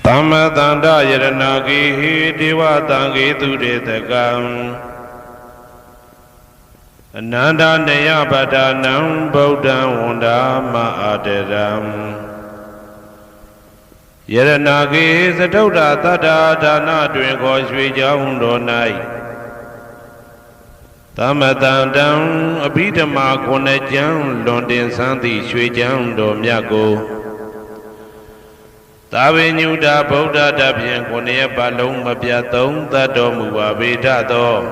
Tamma Tanda Yaranagi Diva Tangi Tudetakam Ananda Neyapadanam Bodha Wanda Maaderam Yaranagi Satoda Tada Dana Drinko Swijaundo Nai Tamma Tandam Abhidama Konejam Londin Santi Swijaundo Myago Tavinyuda Buddha Dabian Konya Balong Mabiatong Tadom Wavidato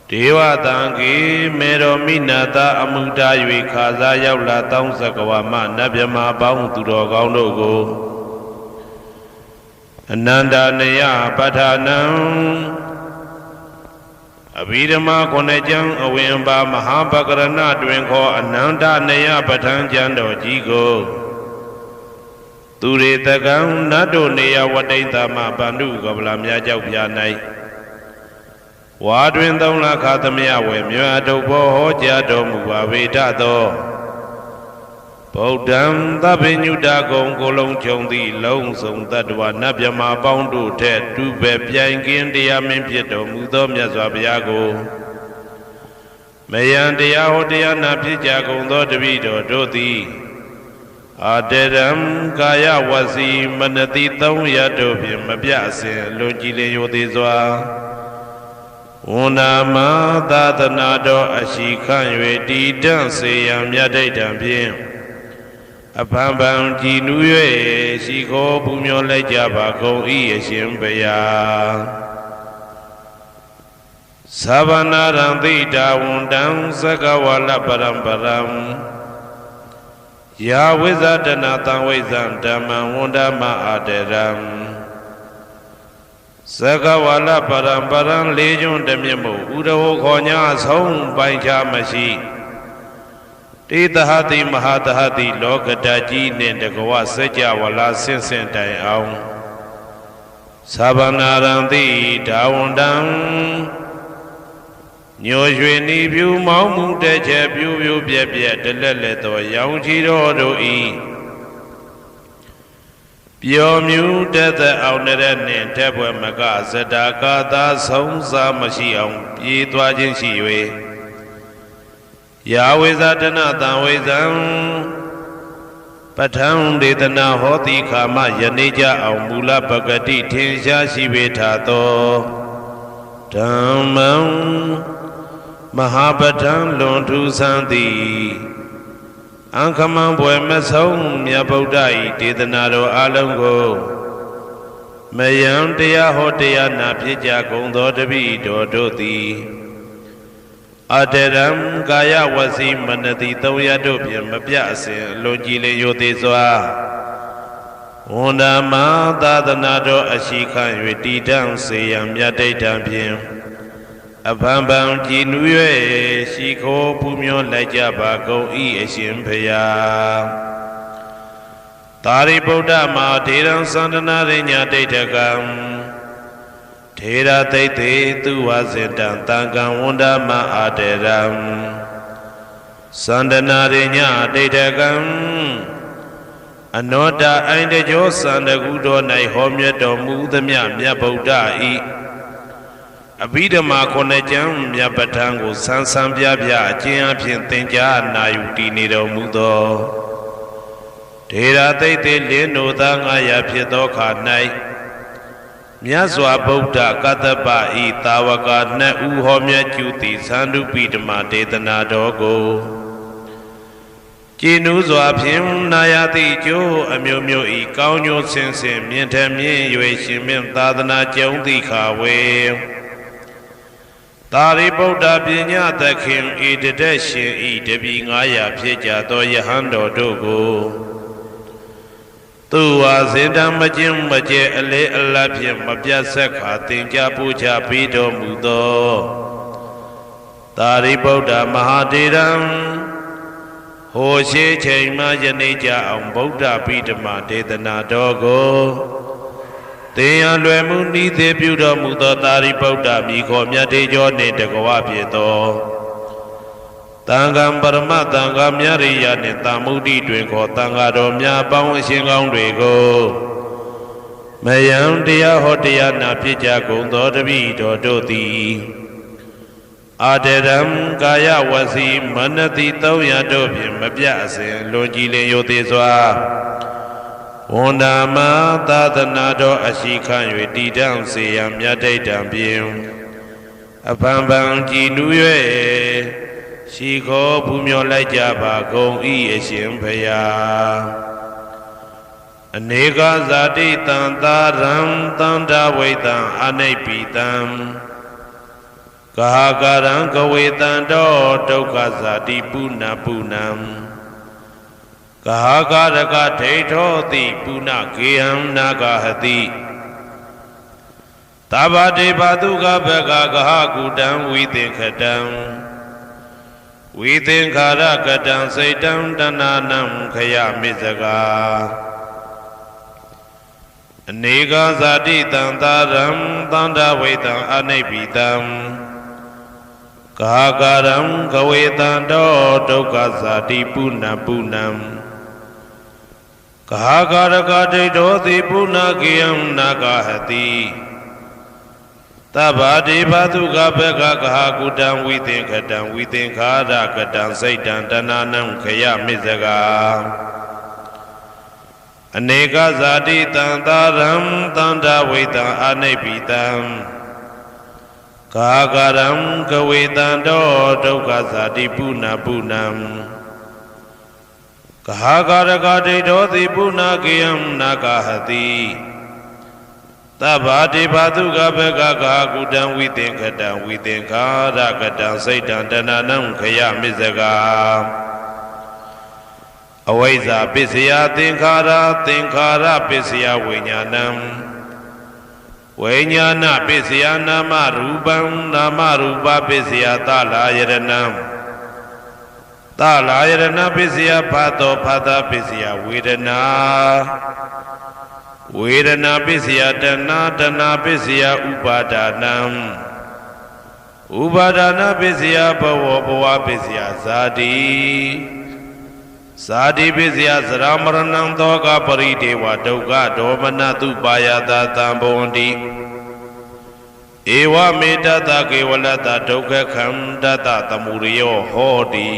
Deva Tangi Mero Minata Amuda Yuikaza Yaula Tong Sakawama Nabyama Baung Tudo Gaunogo Ananda Neya Patanam Abhidama Konejam Awimba Mahabakarana Drinko Ananda Neya Patan Jando Jigo Ture Takam Nado Neya Wadaita Ma Bandu Gablamya Jaupya Nai Wadwin Dona Katamya Wemya Dobo Hoja Domu Wavidato Bodam Tabinyuda Gong Golong Chondi Long Song Tadwa Nabyama Boundu Ted Dube Piangin Dia Mimpieto Mudom Yazwabiago Mayan Dia Hodia Napija Gondo Devido Doti Aderam Kaya Wasi Manati Tong Yadobi Mabiase Lojile Yodizwa Unama Dadanado Ashikan Yedi Danse Yam Yadaitam Pim Apambam Jinue Shiko Pumyo Lejaba Ko Ieshimbeya Savanarandita Wundam Sakawala Param Ya Wizardana Tawizan Dama Wundama Aderam Sakawala Param Legion Demimu Udo Konya Song Bancha Mashi Titahati Mahatahati Lokadaji Nendagawa Seja Wala Sinsen Dai Aung Sabanarandi Dawundam Nyojweni View Mamu Deja View Bia Deleto Yaujiro Doi Biomu Deta Auneren Tabwa Maga Sedaka Da Songsa Mashiam Yitwajin Shiwe Yahwezadana Tawezam Patang Detana Hoti Kama Yanija Aumula Bagati Tinsha Shivetato Dhammam Mahabatan Lontu Santi Ankaman Buemasong Yabodai Tidanado Alongo Mayam Dea Hotea Napija Gondo Devi Dodoti Aderam Gaya Wasi Manati Toya Dobiam Mabiase Lojile Yodizwa Unama Dadanado Ashikan Yedidam Seyam Yadaitam Pim Apambam Jinue Shiko Pumyo Lajaba Go Ieshimpeya Tari Buddha Ma Tiram Sandana Rinya Deitakam Tera Tete Tuwazindan Tangan Wunda Ma Aderam Sandana Rinya Deitakam Anoda Aindejo Sandagudo Nai Homya Domu Damya Mya Buddha I Abhidama Konejam Yapatango Sansam Byabya Chiam Tenja Nayuti Nido Mudo Tera Tete Leno Dangaya Piedoka Nai Myaswa Buddha Kataba I Tawaka Na Uhomya Juti Sandu Pidama Detana Dogo Jinuzwa Pim Nayati Jo Amyomyo I Kaunyo Sensen Mientamien Yueshimim Tadana Jondi Kawe Tari Buddha Pinya Takim I Dedeshin I Debi Ngaya Pieja Do Yahando Dogo Tuwa Zindam Majim Maje Ale Alapim Mabjasaka Tinja Puja Pido Mudo Tari Buddha Mahadiram Hoshe Chaima Janija Am Buddha Pidama Dedana Dogo Teyan Lwemuni Debuda Mudo Tari Buddha Miko Myatejo Nedagawa Pieto Tangam Parama Tangam Yariya Netamudi Twinko Tangado Mya Pang Singong Rego မယံတရားဟောတရားနာဖြစ်ကြကုန်သောတပည့်တော်တို့သည်အာတရံကာယဝစီမနတိ300တို့ဖြင့်မပြတ်အစဉ်လွန်ကြည်လင်ရိုသေစွာဝန်ဓမ္မသာသနာတော်အရှိခံ၍တည်တံ့စေရန်မြတ်ဒိဋ္ဌံဖြင့်အဖန်ဖန်ကြည်နူး၍ရှိခေါ်ပူမျောလိုက်ကြပါကုန်၏အရှင်ဘုရားအနေကဇာတိတံသာရံတန္တဝိတံအနိပိတံကာကာရံကဝေတံတောဒုက္ခဇာတိပုဏ္ဏပုဏ္ဏံကာကာရကဒိဋ္ဌောတိပုဏ္ဏကေယံနာဂဟတိသဗ္ဗတေဘတုကဘဂကဟကုတံဝိသင်္ခတံဝိသင်္ခာရကတံစိတ်တံတဏနံခယမိစကာအနေကဇာတိတံသာရံသန္တာဝိတံအနိပိတံကာကာရံကဝေတံတောဒုက္ခဇာတိပုဏ္ဏပုဏ္ဏံကာကာရကဒိဋ္ဌောတိပုဏ္ဏကေယံနာဂဟတိသဗ္ဗတေဘတုကဘဂကဟကုတံဝိသင်္ခတံဝိသင်္ခာရကတံစိတ်တံတဏနံခယမိစကာအနေကဇာတိတံသာရံသန္တာဝိတံအနိပိတံကာကာရံကဝေတံတောဒုက္ခဇာတိပုဏ္ဏပုဏ္ဏံကာကာရကဒိဋ္ဌောတိပုဏ္ဏကေယံနာဂဟတိသဗ္ဗတေဘတုကဘဂကကုတံဝိသင်္ခတံဝိသင်္ခာရကတံစိတ်တံတဏနံခယမိစကာအဝိဇ္ဇာပစ္စယသင်္ခါရသင်္ခါရပစ္စယဝိညာဏံဝိညာဏပစ္စယနာမရူပံနာမရူပပစ္စယသလာယရဏံသလာယရဏပစ္စယဖတ်သောဖတ်တာပစ္စယဝေဒနာဝေဒနာပစ္စယတဏတဏပစ္စယဥပါဒနာဥပါဒနာပစ္စယဘဝဘဝပစ္စယဇာတိဇာတိပစ္စယသရမရဏံသောကပရိဒေဝဒုက္ခဒေါမနတုပါယတာတံဘဝန္တိဧဝမေတ္တကေဝလတဒုက္ခခန္တတသမုရိယောဟောတိ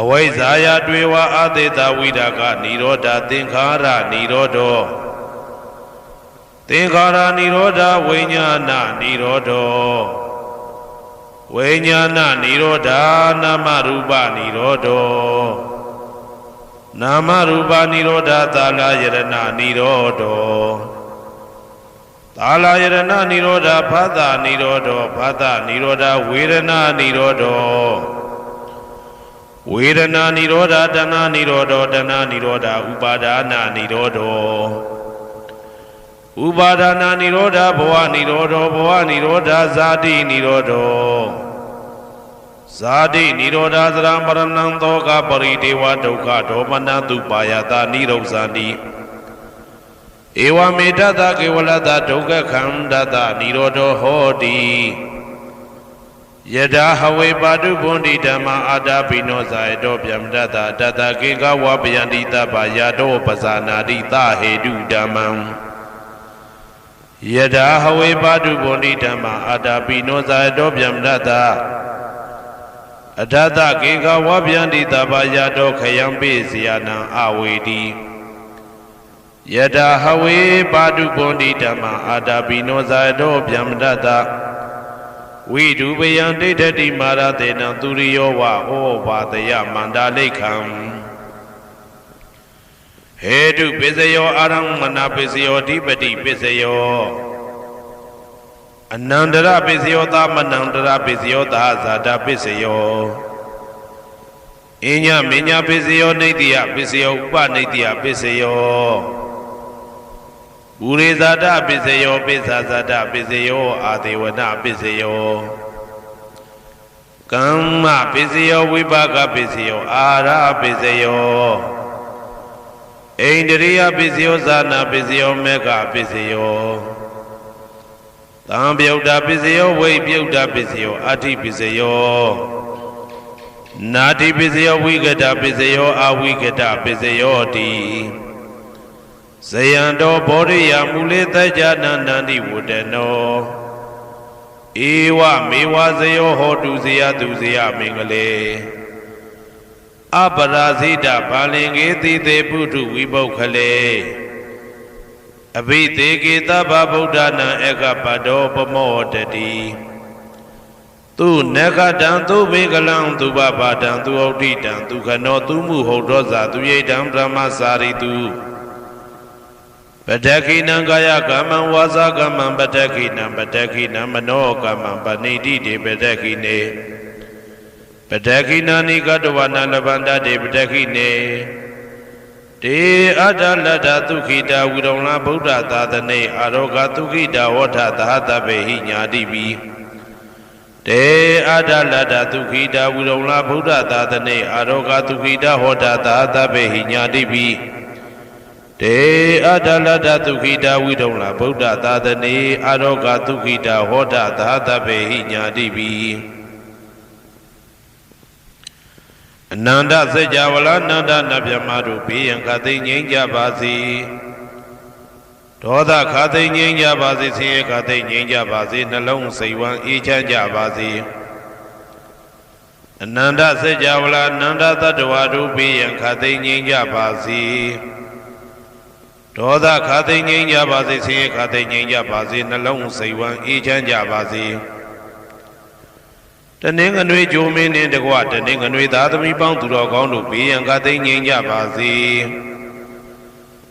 အဝိဇ္ဇာယတွေဝအာသေတဝိဒါကនិရောဓသင်္ခါရនិရောဓောသင်္ခါရនិရောဓဝိညာဏនិရောဓောဝိညာဏនិရောဓနာမရူပនិရောဓောနာမရူပនិရောဓသာလယရဏនិရောဓောသာလယရဏនិရောဓဖသនិရောဓောဖသនិရောဓဝေဒနာនិရောဓောဝေဒနာនិရောဓတဏនិရောဓောတဏនិရောဓဥပါဒနာនិရောဓောဥပါဒနာនិရောဓဘဝនិရောဓောဘဝនិရောဓဇာတိនិရောဓောဇာတိនិရောဓသရမရဏံသောကပရိဒေဝဒုက္ခဒေါမနတုပါယတာនិရောဇာတိဧဝမေတ္တကေဝလတဒုက္ခခန္တတនិရောဓောဟောတိယထာဟဝေပါတုဗန္တိဓမ္မာအာတာပိနောဇာယတောဗျမတတတတကေကဝပယန္တိတပ္ပယတောပဇာနာတိသဟေတုဓမ္မံယထာဟဝေပါတုဗန္တိဓမ္မာအာတာပိနောဇာယတောဗျမတတအထတကေကဝပယန္တိတပ္ပယတောခယံပိစီယနံအဝေတိယထာဟဝေပါတုဗန္တိဓမ္မာအာတာပိနောဇာယတောဗျမတတဝိဒုပယံဒိဋ္ဌတိမာရတေနံသူရိယောဝဩဘာတယမန္တာလိခံဟေတုပစ္စယောအာရမဏပစ္စယောဓိပတိပစ္စယောအနန္တရပစ္စယောသမနန္တရပစ္စယောသာဇာတပစ္စယောအညမညပစ္စယောနေတိယပစ္စယောဥပနေတိယပစ္စယောဘူရိဇာတပစ္စယောပိစ္ဆာဇာတပစ္စယောအာဒေဝနပစ္စယောကမ္မပစ္စယောဝိပါကပစ္စယောအာရပစ္စယောဣန္ဒရိယပစ္စယောဇာနာပစ္စယောမေဃပစ္စယောသံပြုတ်တာပစ္စယောဝိပြုတ်တာပစ္စယောအဋ္ဌိပစ္စယောနာတိပစ္စယောဝိကတပစ္စယောအဝိကတပစ္စယောတိ ဇယံတော်ဘောရိယမူလေတကြနန္တန္တိဝတ္တနောဧဝမေဝဇယောဟောတုဇယတုဇယမင်္ဂလေအပရာဇိတဘာလင်္ကေတိတေပုထုဝိပုခ္ခလေအဘိသေကေတဗ္ဗဗုဒ္ဓနာဧကပတောပမောတတိသူနဂတံသူဘေကလံသူဘဘာတံသူဩဋ္ဌိတံသူခနောသူမှုဟုတ်သောဇာသူယိတံဗြဟ္မစာရိတုပတ္တခိနံကာယကမ္မံဝါစာကမ္မံပတ္တခိနံပတ္တခိနံမနောကမ္မံပဏိတိတေပတ္တခိနေပတ္တခိနာနိကတဝနာလဗန္တတေပတ္တခိနေတေအတ္တလတ္တသုခိတာဝိရုံလဗုဒ္ဓသာသနေအာရောဂသုခိတာဝဋ္ဌသဟတပေဟိညာတိပိတေအတ္တလတ္တသုခိတာဝိရုံလဗုဒ္ဓသာသနေအာရောဂသုခိတာဟောတာသဟတပေဟိညာတိပိတေအတ္တလတ္တသုခိတာဝိရုံလဗုဒ္ဓသာသနေအာရောဂသုခိတာဟောတာသဟတပေဟိညာတိပိအနန္တစัจ java လာနန္ဒနဗျမတို့ဘေးရန်ခသိငြိမ်းကြပါစေဒေါသခသိငြိမ်းကြပါစေဆင်းရဲခသိငြိမ်းကြပါစေနှလုံးစိတ်ဝမ်းအေးချမ်းကြပါစေအနန္တစัจ java လာနန္ဒတတ္တဝါတို့ဘေးရန်ခသိငြိမ်းကြပါစေဒေါသခသိငြိမ်းကြပါစေဆင်းရဲခသိငြိမ်းကြပါစေနှလုံးစိတ်ဝမ်းအေးချမ်းကြပါစေတနင်္ဂနွေဂျိုမင်းနှင့်တကွတနင်္ဂနွေသားသမီးပေါင်းသူတော်ကောင်းတို့ဘေးရန်ခသိငြိမ်းကြပါစေ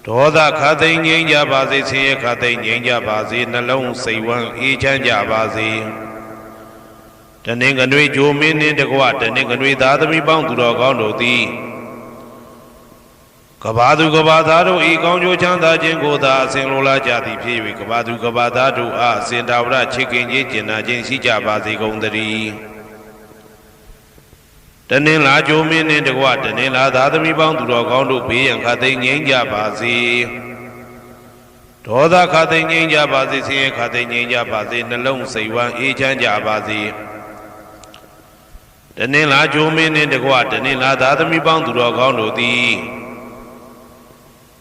ဒေါသခသိငြိမ်းကြပါစေဆင်းရဲခသိငြိမ်းကြပါစေနှလုံးစိတ်ဝမ်းအေးချမ်းကြပါစေတနင်္ဂနွေဂျိုမင်းနှင့်တကွတနင်္ဂနွေသားသမီးပေါင်းသူတော်ကောင်းတို့သည်ကဘာသူကဘာသားတို့ဤကောင်းကျိုးချမ်းသာခြင်းကိုသာအစဉ်လိုလားကြသည်ဖြစ်၍ကဘာသူကဘာသားတို့အားအစဉ်တာဝရချစ်ခင်ခြင်းကျင်နာခြင်းရှိကြပါစေကုန်သတည်းတနင်္လာဂျိုမင်းနှင့်တကွတနင်္လာသားသမီးပေါင်းသူတော်ကောင်းတို့ဘေးရန်ခသိငြိမ်းကြပါစေဒေါသခသိငြိမ်းကြပါစေဆင်းရဲခသိငြိမ်းကြပါစေနှလုံးစိတ်ဝမ်းအေးချမ်းကြပါစေတနင်္လာဂျိုမင်းနှင့်တကွတနင်္လာသားသမီးပေါင်းသူတော်ကောင်းတို့သည်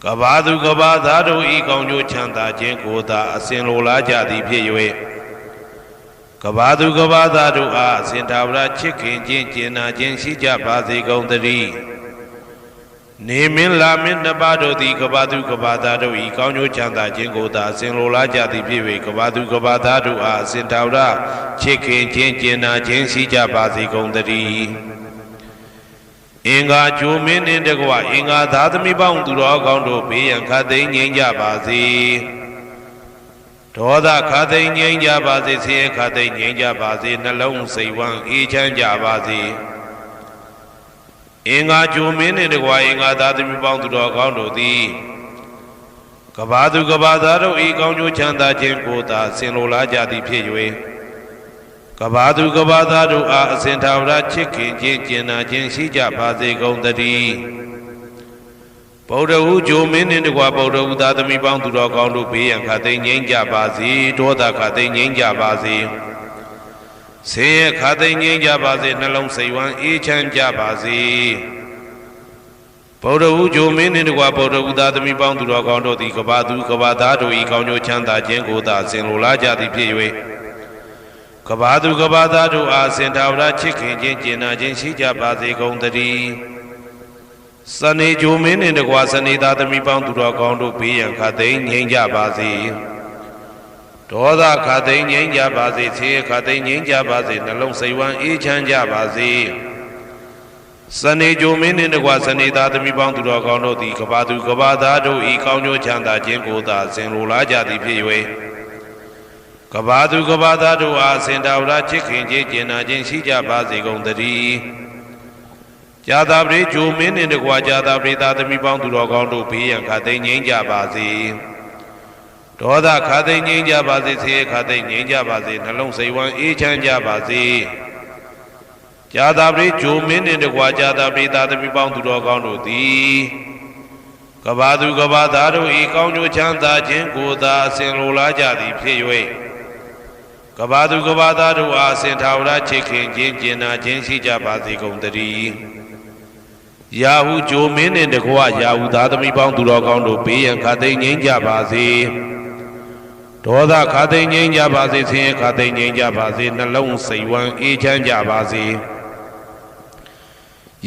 ကဘာသူကဘာသားတို့ဤကောင်းကျိုးချမ်းသာခြင်းကိုသာအစဉ်လိုလားကြသည်ဖြစ်၍ကဘာသူကဘာသားတို့အားအစဉ်သာဝရချစ်ခင်ခြင်းကျင်နာခြင်းရှိကြပါစေကုန်သတည်းနေမင်းလာမင်းနှစ်ပါးတို့သည်ကဘာသူကဘာသားတို့ဤကောင်းကျိုးချမ်းသာခြင်းကိုသာအစဉ်လိုလားကြသည်ဖြစ်၍ကဘာသူကဘာသားတို့အားအစဉ်သာဝရချစ်ခင်ခြင်းကျင်နာခြင်းရှိကြပါစေကုန်သတည်းအင်္ဂါဂျိုမင်းနှင့်တကွအင်္ဂါသားသမီးပေါင်းသူတော်ကောင်းတို့ဘေးရန်ခသိငြိမ်းကြပါစေဒေါသခသိငြိမ်းကြပါစေဆင်းရဲခသိငြိမ်းကြပါစေနှလုံးစိတ်ဝမ်းအေးချမ်းကြပါစေအင်္ဂါဂျိုမင်းနှင့်တကွအင်္ဂါသားသမီးပေါင်းသူတော်ကောင်းတို့သည်ကဘာသူကဘာသားတို့ဤကောင်းကျိုးချမ်းသာခြင်းကိုသာဆင်လိုလားကြသည်ဖြစ်၍ကဘာသူကဘာသားတို့အားအစဉ်သာဝရချစ်ခင်ခြင်းကျင်နာခြင်းရှိကြပါစေကုန်သတည်းဗုဒ္ဓဟူဂျိုမင်းနှင့်တကွဗုဒ္ဓဟူသားသမီးပေါင်းသူတော်ကောင်းတို့ဘေးရန်ခသိငြိမ်းကြပါစေဒေါသခသိငြိမ်းကြပါစေဆင်းရဲခသိငြိမ်းကြပါစေနှလုံးစိတ်ဝမ်းအေးချမ်းကြပါစေဗုဒ္ဓဟူဂျိုမင်းနှင့်တကွဗုဒ္ဓဟူသားသမီးပေါင်းသူတော်ကောင်းတို့သည်ကဘာသူကဘာသားတို့ဤကောင်းကျိုးချမ်းသာခြင်းကိုသာဆင်လိုလားကြသည်ဖြစ်၍ကဘာသူကဘာသားတို့အားစင်သာဝရချစ်ခင်ခြင်းကျင်နာခြင်းရှိကြပါစေကုန်သတည်းစနေဂျိုမင်းနှင့်တကွစနေသားသမီးပေါင်းသူတော်ကောင်းတို့ဘေးရန်ခသိငြိမ်းကြပါစေဒေါသခသိငြိမ်းကြပါစေဆင်းရဲခသိငြိမ်းကြပါစေနှလုံးစိတ်ဝမ်းအေးချမ်းကြပါစေစနေဂျိုမင်းနှင့်တကွစနေသားသမီးပေါင်းသူတော်ကောင်းတို့သည်ကဘာသူကဘာသားတို့ဤကောင်းကျိုးချမ်းသာခြင်းကိုသာဆင်လိုလားကြသည်ဖြစ်၍ကဘာသူကဘာသားတို့အားစင်တာဝရချစ်ခင်ခြင်းကျင်နာခြင်းရှိကြပါစေကုန်သတည်းဇာတာပရိဂျိုမင်းနှင့်တကွာဇာတာပရိသားသမီးပေါင်းသူတော်ကောင်းတို့ဘေးရန်ခသိငြိမ်းကြပါစေဒေါသခသိငြိမ်းကြပါစေဆင်းရဲခသိငြိမ်းကြပါစေနှလုံးစိတ်ဝမ်းအေးချမ်းကြပါစေဇာတာပရိဂျိုမင်းနှင့်တကွာဇာတာပရိသားသမီးပေါင်းသူတော်ကောင်းတို့သည်ကဘာသူကဘာသားတို့ဤကောင်းကျိုးချမ်းသာခြင်းကိုသာအစဉ်လိုလားကြသည်ဖြစ်၍ကဘာသူကဘာသားတို့အားအစဉ်သာဝရချစ်ခင်ခြင်းကျင်နာခြင်းရှိကြပါစေကုန်သတည်း ရာဟုဂျိုမင်းနှင့်တကွရာဟုသားသမီးပေါင်းသူတော်ကောင်းတို့ဘေးရန်ခါသိမ်းငြိမ်းကြပါစေဒေါသခါသိမ်းငြိမ်းကြပါစေဆင်းရဲခါသိမ်းငြိမ်းကြပါစေနှလုံးစိတ်ဝမ်းအေးချမ်းကြပါစေ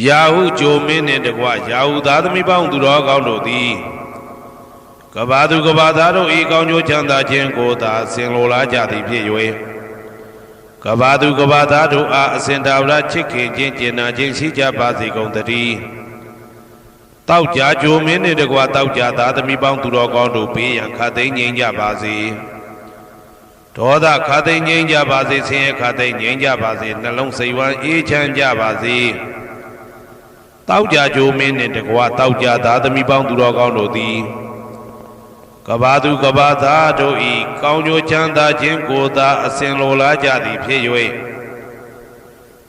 ရာဟုဂျိုမင်းနှင့်တကွရာဟုသားသမီးပေါင်းသူတော်ကောင်းတို့သည်ကဘာသူကဘာသားတို့ဤကောင်းကျိုးချမ်းသာခြင်းကိုသာဆင်လိုလားကြသည်ဖြစ်၍ကဘာသူကဘာသားတို့အားအစဉ်တာဝရချစ်ခင်ခြင်းကျင်နာခြင်းရှိကြပါစေကုန်သတည်းတောက်ကြကြိုမင်းနှင့်တကွတောက်ကြသားသမီးပေါင်းသူတော်ကောင်းတို့ဘေးရန်ခါသိမ်းငြိမ်းကြပါစေဒေါသခါသိမ်းငြိမ်းကြပါစေဆင်းရဲခါသိမ်းငြိမ်းကြပါစေနှလုံးစိတ်ဝမ်းအေးချမ်းကြပါစေတောက်ကြကြိုမင်းနှင့်တကွတောက်ကြသားသမီးပေါင်းသူတော်ကောင်းတို့သည်ကဘာသူကဘာသားတို့ဤကောင်းကျိုးချမ်းသာခြင်းကိုသာအစဉ်လိုလားကြသည်ဖြစ်၍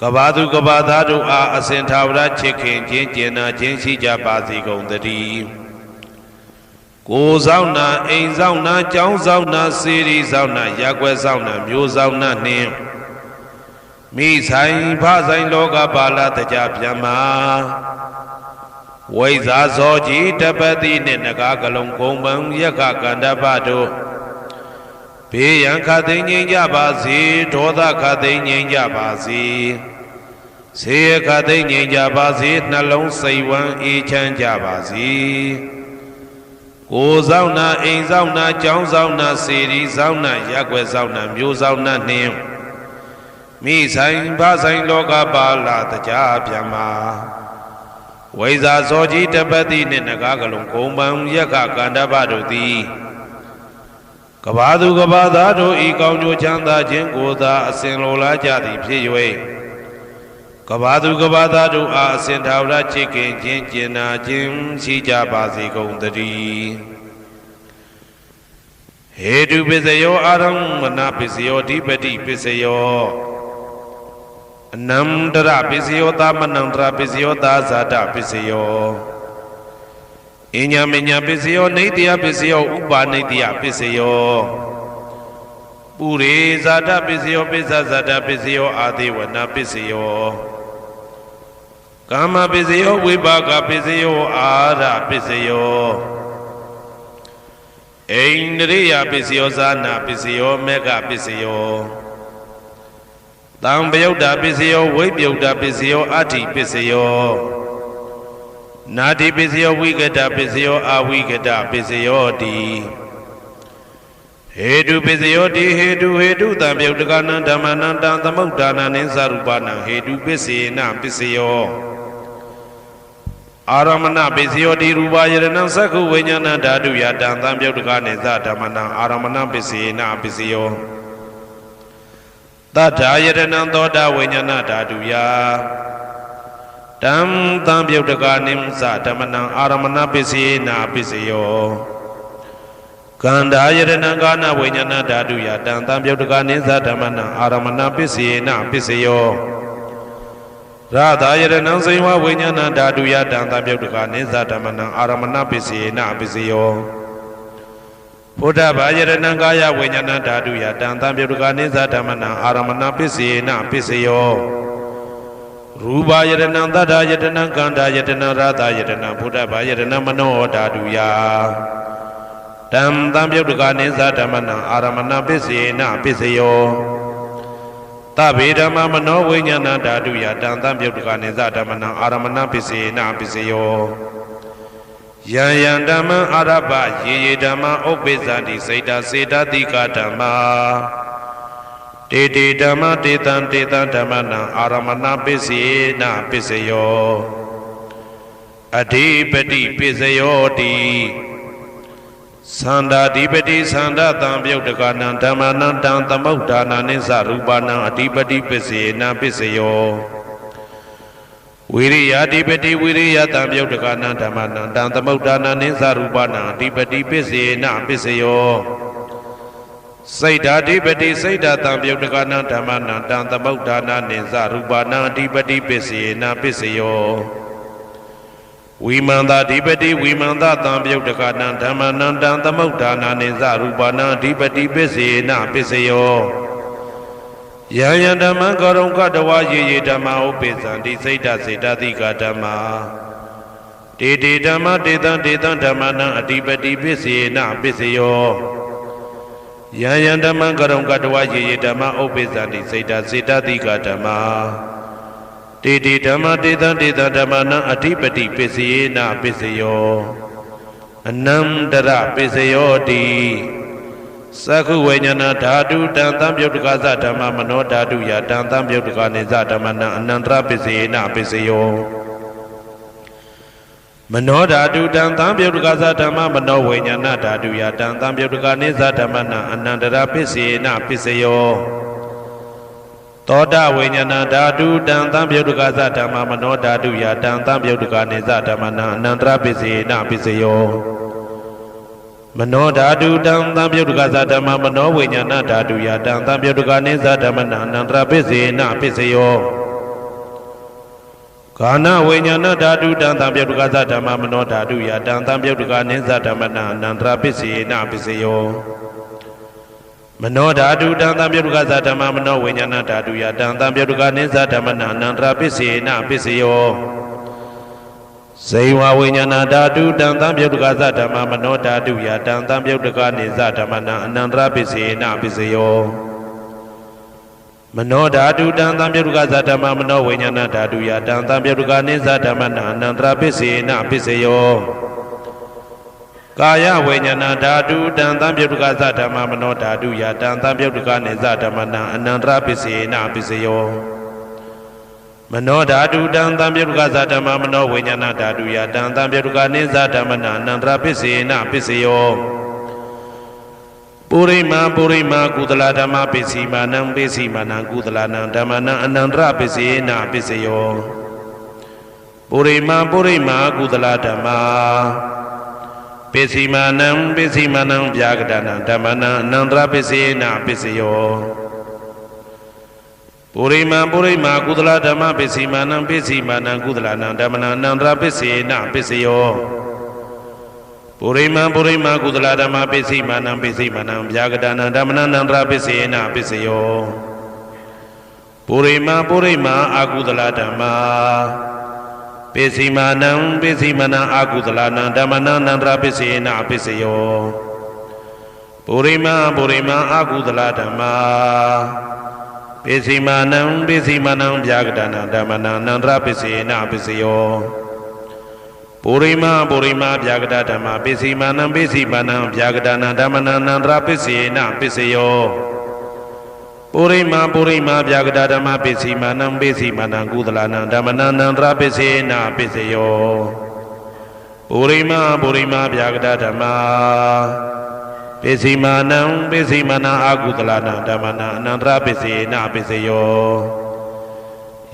ကဘာသူကဘာသားတို့အားအစဉ်ထာဝရချစ်ခင်ခြင်းကျင်နာခြင်းရှိကြပါစေကုန်သတည်းကိုယ်ဆောင်နာအိမ်ဆောင်နာကျောင်းဆောင်နာစေရီဆောင်နာရက်ွယ်ဆောင်နာမျိုးဆောင်နာနှင့်မိဆိုင်ဖဆိုင်လောကပါဠတကြပြမဝိဇာဇောကြီးတပတိနှင့်နဂါကလုံးကုံပံယက္ခကန္တပတို့ဘေးရန်ခသိမ်းငြိမ်းကြပါစေဒေါသခသိမ်းငြိမ်းကြပါစေဆေးရခသိမ်းငြိမ်းကြပါစေနှလုံးစိတ်ဝမ်းအေးချမ်းကြပါစေကိုယ်ဆောင်နာအိမ်ဆောင်နာကျောင်းဆောင်နာစေရီဆောင်နာရက်ွယ်ဆောင်နာမျိုးဆောင်နာနှင့်မိဆိုင်ဖဆိုင်လောကပါဠတကြပြမဝိဇာဇောကြီးတပတိနှင့်နဂါကလုံးကုံပံယက္ခကန္တပတို့သည်ကဘာသူကဘာသားတို့ဤကောင်းကျိုးချမ်းသာခြင်းကိုသာအစဉ်လိုလားကြသည်ဖြစ်၍ကဘာသူကဘာသားတို့အားအစဉ်ထာဝရချစ်ခင်ခြင်းကျင်နာခြင်းရှိကြပါစေကုန်သတည်းဟေတုပစ္စယောအာရမဏပစ္စယောဓိပတိပစ္စယောအနန္တရပစ္စယောသမနန္တရပစ္စယောသာဇာတပစ္စယောအညမညပစ္စယောနေတယပစ္စယောဥပါနေတယပစ္စယောပုရိဇာတပစ္စယောပိစ္ဆဇာတပစ္စယောအာသေဝနာပစ္စယောကာမပစ္စယောဝိပါကပစ္စယောအာရပစ္စယောအိန္ဒရိယပစ္စယောဇာနာပစ္စယောမေဃပစ္စယောတံပယုတ်တာပစ္စယောဝိပယုတ်တာပစ္စယောအဋ္ဌိပစ္စယောနာတိပစ္စယောဝိကတပစ္စယောအဝိကတပစ္စယောတိဟေတုပစ္စယောတိဟေတုတံပယုတ်တကနံဓမ္မနံတံသမုဋ္ဌာနံနိသရူပနံဟေတုပစ္စေနပစ္စယောအာရမဏပစ္စယောတိရူပယရဏံသက္ခုဝိညာဏဓာတုယတံသံပယုတ်တကနိသဓမ္မနံအာရမဏပစ္စေနပစ္စယောသတ္ထာယတနံသောတာဝိညာဏဓာတုယတံသံပယုတ်တကနိသဓမ္မနံအာရမဏပစ္စေနပစ္စယောကန္ဓာယတနံကာနဝိညာဏဓာတုယတံသံပယုတ်တကနိသဓမ္မနံအာရမဏပစ္စေနပစ္စယောရသာယတနံစေဝဝိညာဏဓာတုယတံသံပယုတ်တကနိသဓမ္မနံအာရမဏပစ္စေနပစ္စယောဘုဒ္ဓဘာယတနံကာယဝိညာဏဓာတုယတံသံပယုတ်တကနိသဓမ္မနံအာရမဏပစ္စေနပစ္စယောရူပယတနံသတ္တယတနံကန္ဓာယတနံရသယတနံဘုဒ္ဓဘာယတနံမနောဓာတုယတံသံပယုတ်တကနိသဓမ္မနံအာရမဏပစ္စေနပစ္စယောသဗ္ဗေဓမ္မမနောဝိညာဏဓာတုယတံသံပယုတ်တကနိသဓမ္မနံအာရမဏပစ္စေနပစ္စယောယံယံဓမ္မအာရပယေယေဓမ္မဥပ္ပိသတိစိတ်တစေတတိကဓမ္မတေတေဓမ္မတေတံဓမ္မနံအာရမဏပစ္စေနပစ္စယောအဓိပတိပစ္စယောတိသန္တာဓိပတိသန္တာတံပယုတ်တကနံဓမ္မနံတံသမုဋ္ဌာနနိသရူပနံအဓိပတိပစ္စေနပစ္စယောဝိရိယဓိပတိဝိရိယတံပယုတ်တကနံဓမ္မနံတံသမုဋ္ဌာနနိသရူပနံအဓိပတိပစ္စေနပစ္စယောစိတ်ဓာဓိပတိစိတ်ဓာတံပယုတ်တကနံဓမ္မနံတံသမုဋ္ဌာနနိသရူပနံအဓိပတိပစ္စေနပစ္စယောဝိမန္တဓိပတိဝိမန္တတံပယုတ်တကနံဓမ္မနံတံသမုဋ္ဌာနနိသရူပနံအဓိပတိပစ္စေနပစ္စယောယံယံဓမ္မံကရုံကတဝယေယေဓမ္မဥပိသံတိစိတ်တစေတတိကဓမ္မ တေတေဓမ္မတေတံတေတံဓမ္မနံအတိပတိပစ္စေနပစ္စယောယံယံဓမ္မကရုံကတဝယေယေဓမ္မဥပ္ပိသန္တိစေတစေတတိကဓမ္မတေတေဓမ္မတေတံတေတံဓမ္မနံအတိပတိပစ္စေနပစ္စယောအနန္တရပစ္စယောတိသက္ခုဝိညာဏဓာတုတံသံပြုတ်တကသဓမ္မမနောဓာတုယတံသံပြုတ်တကနေသဓမ္မနံအနန္တရပစ္စေနပစ္စယောမနောဓာတုတံသံပြုတ်တကသဓမ္မမနောဝိညာဏဓာတုယတံသံပြုတ်တကနေသဓမ္မနံအနန္တရပစ္စေနပစ္စယောသောတဝိညာဏဓာတုတံသံပြုတ်တကသဓမ္မမနောဓာတုယတံသံပြုတ်တကနေသဓမ္မနံအနန္တရပစ္စေနပစ္စယောမနောဓာတုတံသံပြုတ်တကသဓမ္မမနောဝိညာဏဓာတုယတံသံပြုတ်တကနေသဓမ္မနံအနန္တရပစ္စေနပစ္စယောကာနဝိညာဏဓာတုတံသံပြုတ်တကသဓမ္မမနောဓာတုယတံသံပြုတ်တကနေသဓမ္မနံအနန္တရပစ္စေနပစ္စယောမနောဓာတုတံသံပြုတ်တကသဓမ္မမနောဝိညာဏဓာတုယတံသံပြုတ်တကနေသဓမ္မနံအနန္တရပစ္စေနပစ္စယောဇေဝဝိညာဏဓာတုတံသံပြုတ်တကသဓမ္မမနောဓာတုယတံသံပြုတ်တကနေသဓမ္မနံအနန္တရပစ္စေနပစ္စယောမနောဓာတုတံသံပြုတ်တကသဓမ္မမနောဝိညာဏဓာတုယတံသံပြုတ်တကနေသဓမ္မနံအနန္တရပစ္စေနပစ္စယောကာယဝိညာဏဓာတုတံသံပြုတ်တကသဓမ္မမနောဓာတုယတံသံပြုတ်တကနေသဓမ္မနံအနန္တရပစ္စေနပစ္စယောမနောဓာတုတံသံပြုတ်တကသဓမ္မမနောဝိညာဏဓာတုယတံသံပြုတ်တကနေသဓမ္မနံအနန္တရပစ္စေနပစ္စယောပုရိမာကုသလဓမ္မပစ္စည်းမာနံပစ္စည်းမာနံကုသလနံဓမ္မနံအနန္တရပစ္စေနပစ္စယောပုရိမာကုသလဓမ္မပစ္စည်းမာနံဗျာကတနံဓမ္မနံအနန္တရပစ္စေနပစ္စယောပုရိမာကုသလဓမ္မပစ္စည်းမာနံကုသလနံဓမ္မနံအနန္တရပစ္စေနပစ္စယောပုရိမာကုသလဓမ္မပစ္စည်းမာနံဗျာကတနံဓမ္မနံအနန္တရပစ္စေနပစ္စယောပုရိမာအာကုသလဓမ္မပစ္စည်းမာနံအာကုသလနံဓမ္မနံအနန္တရပစ္စေနပစ္စယောပုရိမာအာကုသလဓမ္မပစ္စည်းမာနံဗျာကတနံဓမ္မနံအနန္တရပစ္စေနပစ္စယောပုရိမာဗျာကတဓမ္မပစ္စည်းမာနံဗျာကတနံဓမ္မနံအနန္တရပစ္စေနပစ္စယောပုရိမာဗျာကတဓမ္မပစ္စည်းမာနံကုသလနံဓမ္မနံအနန္တရပစ္စေနပစ္စယောပုရိမာဗျာကတဓမ္မပစ္စည်းမာနံအာကုသလနံဓမ္မနံအနန္တရပစ္စေနပစ္စယော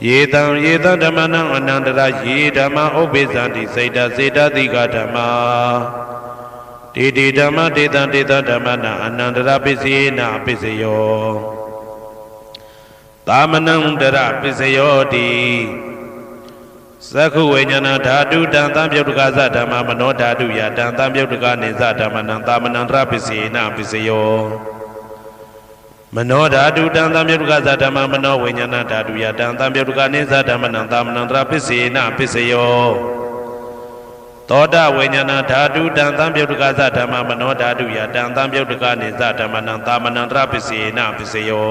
ယေတံဓမ္မနံအနန္တရယေဓမ္မဥပ္ပိသန္တိစေတစေတတိကဓမ္မတေတေဓမ္မတေတံဓမ္မနံအနန္တရပစ္စေနပစ္စယောသာမနံတရပစ္စယောတိသက္ခုဝိညာဏဓာတုတံသံပြုတ်တကသဓမ္မမနောဓာတုယတံသံပြုတ်တကနေသဓမ္မနံသာမနံတရပစ္စေနပစ္စယောမနောဓာတုတံသံပြုတ်တကသဓမ္မမနောဝိညာဏဓာတုယတံသံပြုတ်တကနေသဓမ္မနံသာမနံတရပစ္စေနပစ္စယောသောတဝိညာဏဓာတုတံသံပြုတ်တကသဓမ္မမနောဓာတုယတံသံပြုတ်တကနေသဓမ္မနံသာမနံတရပစ္စေနပစ္စယော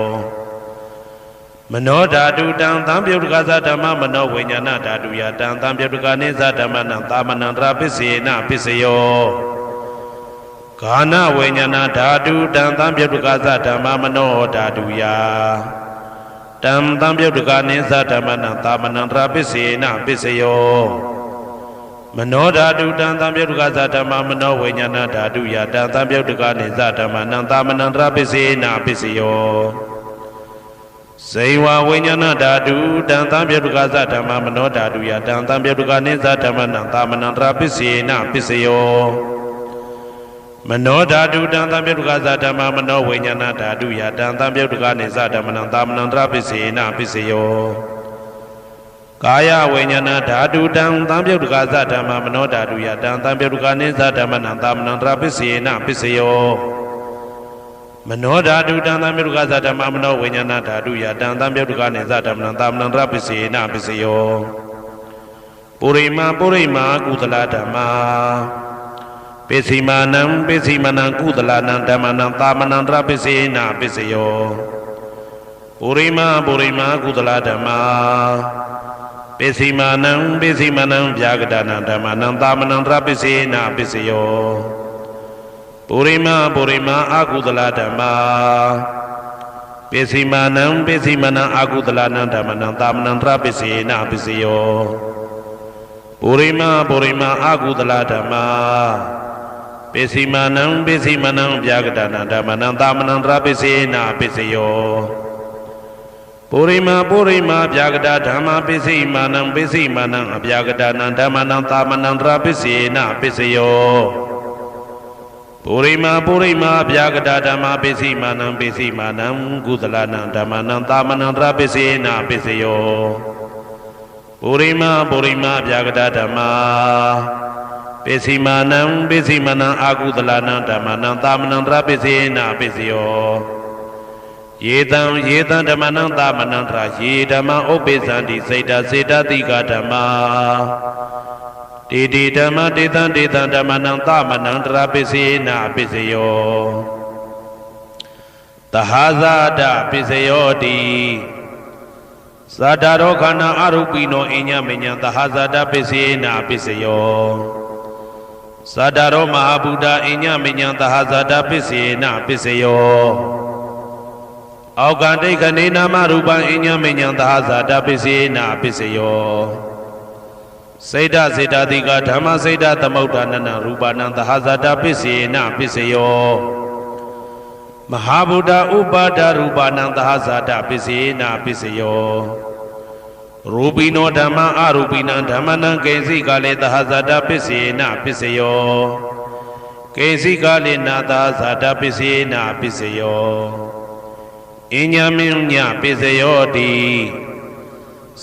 မနောဓာတုတံသံပြုတ်တကသဓမ္မမနောဝိညာဏဓာတုယတံသံပြုတ်တကနေသဓမ္မနံသာမနံတရပစ္စေနပစ္စယောကာနဝိညာဏဓာတုတံသံပြုတ်တကသဓမ္မမနောဓာတုယတံသံပြုတ်တကနေသဓမ္မနံသာမနံတရပစ္စေနပစ္စယောမနောဓာတုတံသံပြုတ်တကသဓမ္မမနောဝိညာဏဓာတုယတံသံပြုတ်တကနေသဓမ္မနံသာမနံတရပစ္စေနပစ္စယောဇေဝဝိညာဏဓာတုတံသံပြုတ်တကသဓမ္မမနောဓာတုယတံသံပြုတ်တကနေသဓမ္မနံသာမနံတရပစ္စေနပစ္စယောမနောဓာတုတံသံပြုတ်တကသဓမ္မမနောဝိညာဏဓာတုယတံသံပြုတ်တကနေသဓမ္မနံသာမနံတရပစ္စေနပစ္စယောကာယဝိညာဏဓာတုတံသံပြုတ်တကသဓမ္မမနောဓာတုယတံသံပြုတ်တကနေသဓမ္မနံသာမနံတရပစ္စေနပစ္စယောမနောဓာတုတံသံပြုတ်တကသဓမ္မမနောဝိညာဏဓာတုယတံသံပြုတ်တကနေသဓမ္မနံသာမနံတရပစ္စေနပစ္စယော ပုရိမာကုသလဓမ္မာပိစိမာနံကုသလနံဓမ္မနံသာမနံတရပိစေနပိစယောပုရိမာကုသလဓမ္မာပိစိမာနံဗျာဂဒနာဓမ္မနံသာမနံတရပိစေနပိစယောပုရိမာအကုသလဓမ္မာပိစိမာနံအကုသလနံဓမ္မနံသာမနံတရပိစေနပိစယောပုရိမာအကုသလဓမ္မာပိစိမာနံဗျာဂဒနာဓမ္မနံသာမနံတရပိစေနပိစယောပုရိမာဗျာဂဒဓမ္မာပိစိမာနံအဗျာဂဒနာဓမ္မနံသာမနံတရပိစေနပိစယောပုရိမာဗျာဂဒဓမ္မာပိစိမာနံကုသလနံဓမ္မနံသာမနံတရပိစေနပိစယောပုရိမာဗျာဂဒဓမ္မာပိစိမာနံအာကုသလနံဓမ္မနံသာမနံတရပိစေနပိစယောယေတံဓမ္မနံသာမနံတရယေဓမ္မဥပ္ပိသန္တိစေတတိကဓမ္မာတေဓမ္မတေတံဓမ္မနံသာမနံတရပိစေနပိစယောသဟာဇာတပိစယောတိဇာတာရောခန္ဓာအရူပိနောအညမညံသဟာဇာတပိစေနပိစယောဇာတာရောမဟာဗုဒ္ဓအညမညံသဟာဇာတပိစေနပိစယောအောက်ကဒိဋ္ဌနေနာမရူပံအညမညံသဟာဇာတပိစေနပိစယောစေတတိကဓမ္မစေတသမုဋ္ဌာနနရူပနံသဟာဇာတပိစေနပိစယောမဟာဗုဒ္ဓဥပါဒရူပနံသဟာဇာတပိစေနပိစယောရူပိနောဓမ္မအရူပိနံဓမ္မနံကိဉ္စိကလေသဟာဇာတပိစေနပိစယောကိဉ္စိကလေနာသဟာဇာတပိစေနပိစယောအညမညပိစယောတိ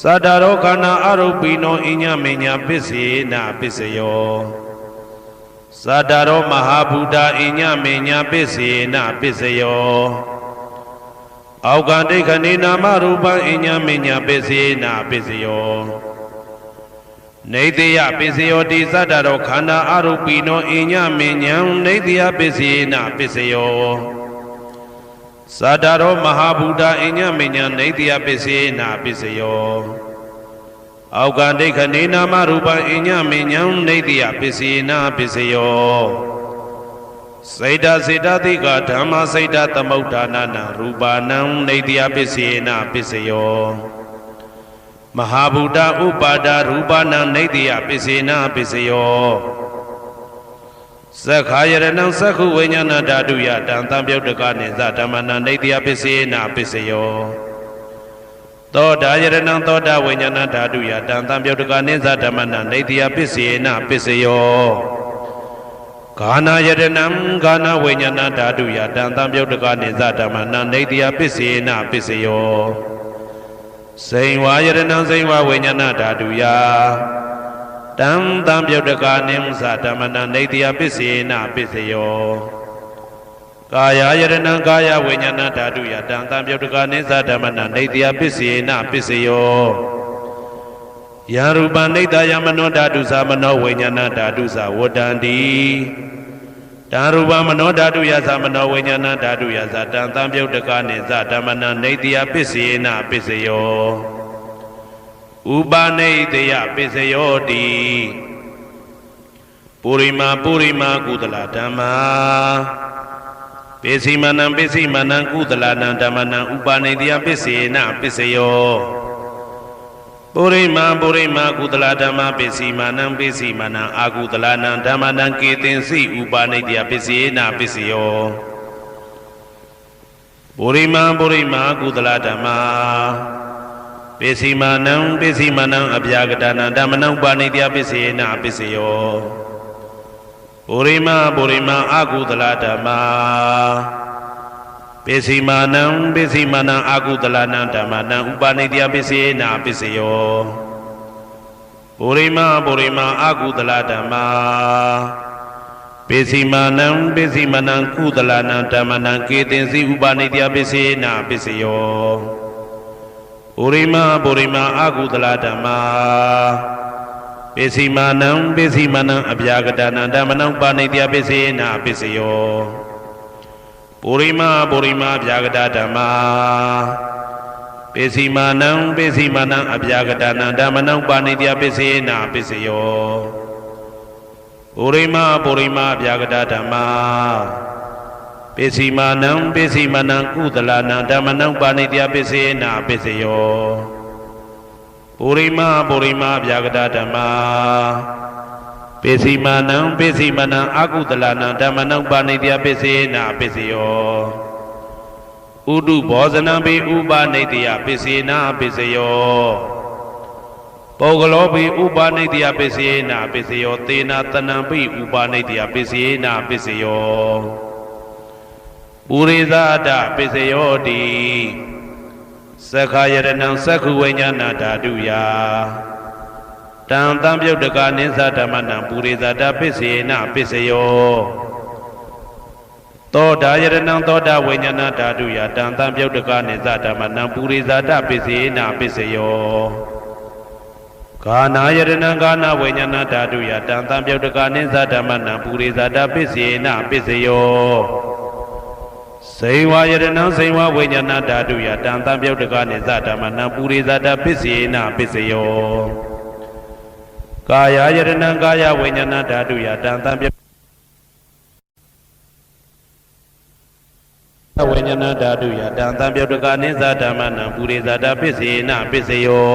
သတ္တရောခန္ဓာအရူပိနောအညမညပိစေနပိစယောသတ္တရောမဟာဗုဒ္ဓအညမညပိစေနပိစယောအောက်ကဒိဋ္ဌနေနာမရူပံအညမညပိစေနပိစယောနေတယပိစယောတိသတ္တရောခန္ဓာအရူပိနောအညမညံနေတယပိစေနပိစယောသတ္တရောမဟာဗုဒ္ဓအညမညံနေတယပိစေနပိစယောအောက်ကဒိဋ္ဌနေနာမရူပံအညမညံနေတယပိစေနပိစယောစေတတိကဓမ္မစေတသမုဋ္ဌာနနရူပနံနေတယပိစေနပိစယောမဟာဗုဒ္ဓဥပါဒရူပနံနေတယပိစေနပိစယောသက္ခာယရဏံသက္ခုဝိညာဏဓာတုယတံသံပြုတ်တကနိသဓမ္မနံနေတယပိစေနပိစယောသောတာယရဏံသောတာဝိညာဏဓာတုယတံသံပြုတ်တကနိသဓမ္မနံနေတယပိစေနပိစယောဂာနာယရဏံဂာနာဝိညာဏဓာတုယတံသံပြုတ်တကနိသဓမ္မနံနေတယပိစေနပိစယောစိန်ဝါယရဏံစိန်ဝါဝိညာဏဓာတုယတံသံပြုတ်တကနိသဓမ္မနံနေတယပိစေနပိစယောကာယယရဏံကာယဝိညာဏဓာတုယတံသံပြုတ်တကနိသဓမ္မနံနေတယပိစေနပိစယောယံရူပံနေတယမနောဓာတုသမနောဝိညာဏဓာတုသဝတ္တန္တိတံရူပမနောဓာတုယသမနောဝိညာဏဓာတုယသတံသံပြုတ်တကနိသဓမ္မနံနေတယပိစေနပိစယောဥပနေတယပိစယောတိပုရိမာကုသလဓမ္မာပိစိမာနံကုသလနံဓမ္မနံဥပနေတယပိစေနပိစယောပုရိမာကုသလဓမ္မာပိစိမာနံအာကုသလနံဓမ္မနံကေတင်စီဥပနေတယပိစေနပိစယောပုရိမာကုသလဓမ္မာပိစိမာနံအဗျာကတနာဓမ္မနံဥပနေတယပိစေနပိစယောပုရိမာအာကုသလဓမ္မာပိစိမာနံအာကုသလနံဓမ္မနံဥပနေတယပိစေနပိစယောပုရိမာအာကုသလဓမ္မာပိစိမာနံကုသလနံဓမ္မနံကေတင်စီဥပနေတယပိစေနပိစယောပုရိမာအာကုသလဓမ္မာ ပိစီမာနံပိစီမာနံအပြာကတနံဓမ္မနံပါဏိတယပိစေနာပိစယောပုရိမပုရိမအပြာကတဓမ္မာပိစီမာနံပိစီမာနံအပြာကတနံဓမ္မနံပါဏိတယပိစေနာပိစယောပုရိမပုရိမအပြာကတဓမ္မာပိစီမာနံပိစီမာနံကုသလနံဓမ္မနံပါဏိတယပိစေနာပိစယောပုရိမပုရိမအပြာကတဓမ္မာပိစီမာနံပိစီမာနံအကုသလနံဓမ္မနံပါဏိတယပိစေနာပိစယောဥဒုဘောဇနံပိဥပနိတယပိစေနာပိစယောပုဂ္ဂလောပိဥပနိတယပိစေနာပိစယောသေနာတဏံပိဥပနိတယပိစေနာပိစယောပုရိသဒပိစယောတိသက္ခာယရဏံသက္ခုဝိညာဏဓာတုယတံတံပြုတ်တကနိသဓမ္မနံပုရိသဒပိစေနာပိစယောသောတာယရဏံသောတာဝိညာဏဓာတုယတံတံပြုတ်တကနိသဓမ္မနံပုရိသဒပိစေနာပိစယောကာနာယရဏံကာနာဝိညာဏဓာတုယတံတံပြုတ်တကနိသဓမ္မနံပုရိသဒပိစေနာပိစယောစေဝယရဏံစေဝဝိညာဏဓာတုယတံတံပြုတ်တကနိသဓမ္မနံပုရိသဒပိစေနာပိစယောကာယယရဏံကာယဝိညာဏဓာတုယတံတံပြုတ်ဝိညာဏဓာတုယတံတံပြုတ်တကနိသဓမ္မနံပုရိသဒပိစေနာပိစယော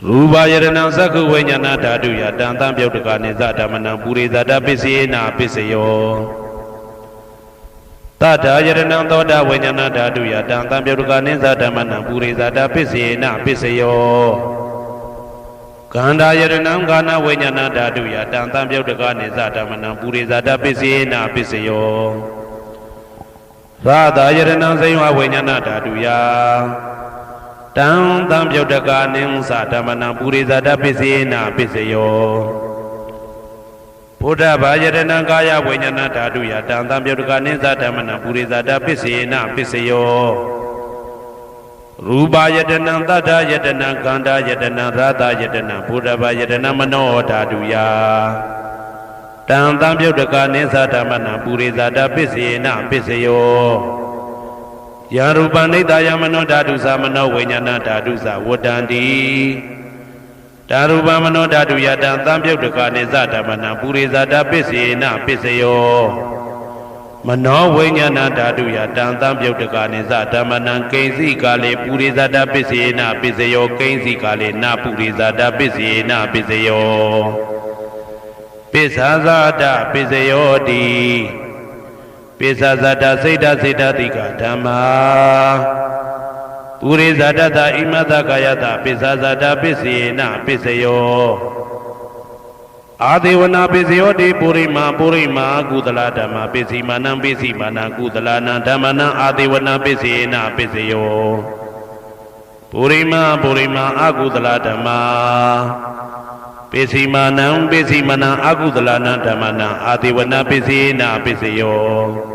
ရူပယရဏံသက္ခုဝိညာဏဓာတုယတံတံပြုတ်တကနိသဓမ္မနံပုရိသဒပိစေနာပိစယောတထာယရဏံသောတာဝိညာဏဓာတုယတံတံပြုတ်တကနိသဓမ္မနံပုရိသဒပိစေနာပိစယောကန္တာယရဏံကာနဝိညာဏဓာတုယတံတံပြုတ်တကနိသဓမ္မနံပုရိသဒပိစေနာပိစယောရာသာယရဏံစေဝဝိညာဏဓာတုယတံတံပြုတ်တကနိသဓမ္မနံပုရိသဒပိစေနာပိစယောဘုဒ္ဓဘာယရဏံကာယဝိညာဏဓာတုယတံတံပြုတ်တကနိသဓမ္မနံပုရိသဒပိစေနာပိစယောရူပယတနံတတ္ထယတနံကန္တာယတနံရာသယတနံဘုဒ္ဓဘာယတနံမနောဓာတုယတံတံပြုတ်တကနိသဓမ္မနံပုရိသဒပိစေနာပိစယောယရူပနိတယမနောဓာတုသမနောဝိညာဏဓာတုသဝတ္တန္တိဓာရူပမနောဓာတုယတံတံပြုတ်တကနိသဓမ္မနံပုရိသဒပိစေနာပိစယောမနောဝိညာဏဓာတုယတံတံပြုတ်တကနိသဓမ္မနံကိဉ္စီကာလေပုရိသဒပိစေနာပိစယောကိဉ္စီကာလေနာပုရိသဒပိစေနာပိစယောပိစ္ဆာဇာတပိစယောတိပိစ္ဆာဇာတစိတ်တစိတ်တတိကဓမ္မာပုရိသဒတဣမတကာယတပိစ္ဆာဇာတပိစေနာပိစယောအာဒေဝနာပိစယောတိပုရိမာပုရိမာကုသလဓမ္မာပိစီမာနံပိစီမာနံကုသလနံဓမ္မနံအာဒေဝနာပိစေနာပိစယောပုရိမာပုရိမာအကုသလဓမ္မာပိစီမာနံပိစီမာနံအကုသလနံဓမ္မနံအာဒေဝနာပိစေနာပိစယော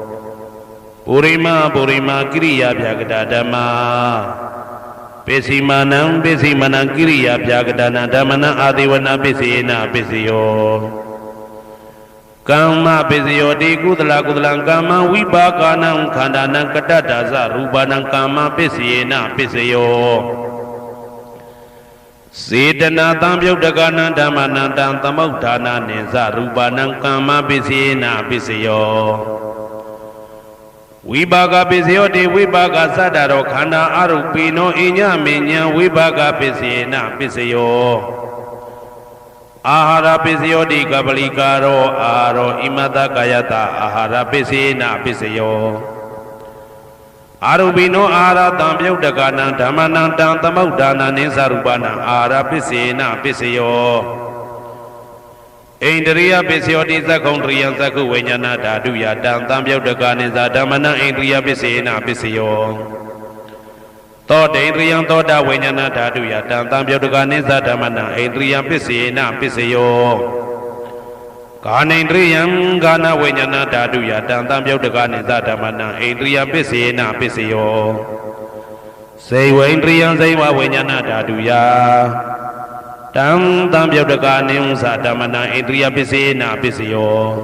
ပုရိမာပုရိမာကိရိယာဗျာကတဓမ္မာပိစီမာနံပိစီမာနံကိရိယာဗျာကတနာဓမ္မနံအာဒေဝနာပိစေနာပိစယောကမ္မပိစယောတိကုသလကုသလံကမ္မဝိပါကနံခန္ဓာနံကတ္တဒါဇရူပနံကမ္မပိစေနာပိစယောစေတနာတံပြုတ်တကနံဓမ္မနံတံသမုဋ္ဌာနာနိသရူပနံကမ္မပိစေနာပိစယောဝိပါကပိစယောတိဝိပါကသတ္တရောခန္ဓာအရုပိနောအညမေညာဝိပါကပိစေနာပိစယောအာဟာရပိစယောတိကပလိကာရောအာရောဣမတကာယတအာဟာရပိစေနာပိစယောအာရုပိနောအာဟာရတံပြုတ်တကနံဓမ္မနံတံသမုဋ္ဌာနာနိသရူပနံအာဟာရပိစေနာပိစယောဣန္ဒရိယပိစယောတိသက္ခုံတရိယသက္ခုဝိညာဏဓာတုယတံတံပြုတ်တကနိသဓမ္မနံဣန္ဒရိယပိစေနာပိစယောသောတေန္ဒရိယသောတာဝိညာဏဓာတုယတံတံပြုတ်တကနိသဓမ္မနံဣန္ဒရိယပိစေနာပိစယောကာနိန္ဒရိယံကာနဝိညာဏဓာတုယတံတံပြုတ်တကနိသဓမ္မနံဣန္ဒရိယပိစေနာပိစယောစေဝိန္ဒရိယံစေဝဝိညာဏဓာတုယ Tam tam yodaka nimsa damana indriya pisena pisayo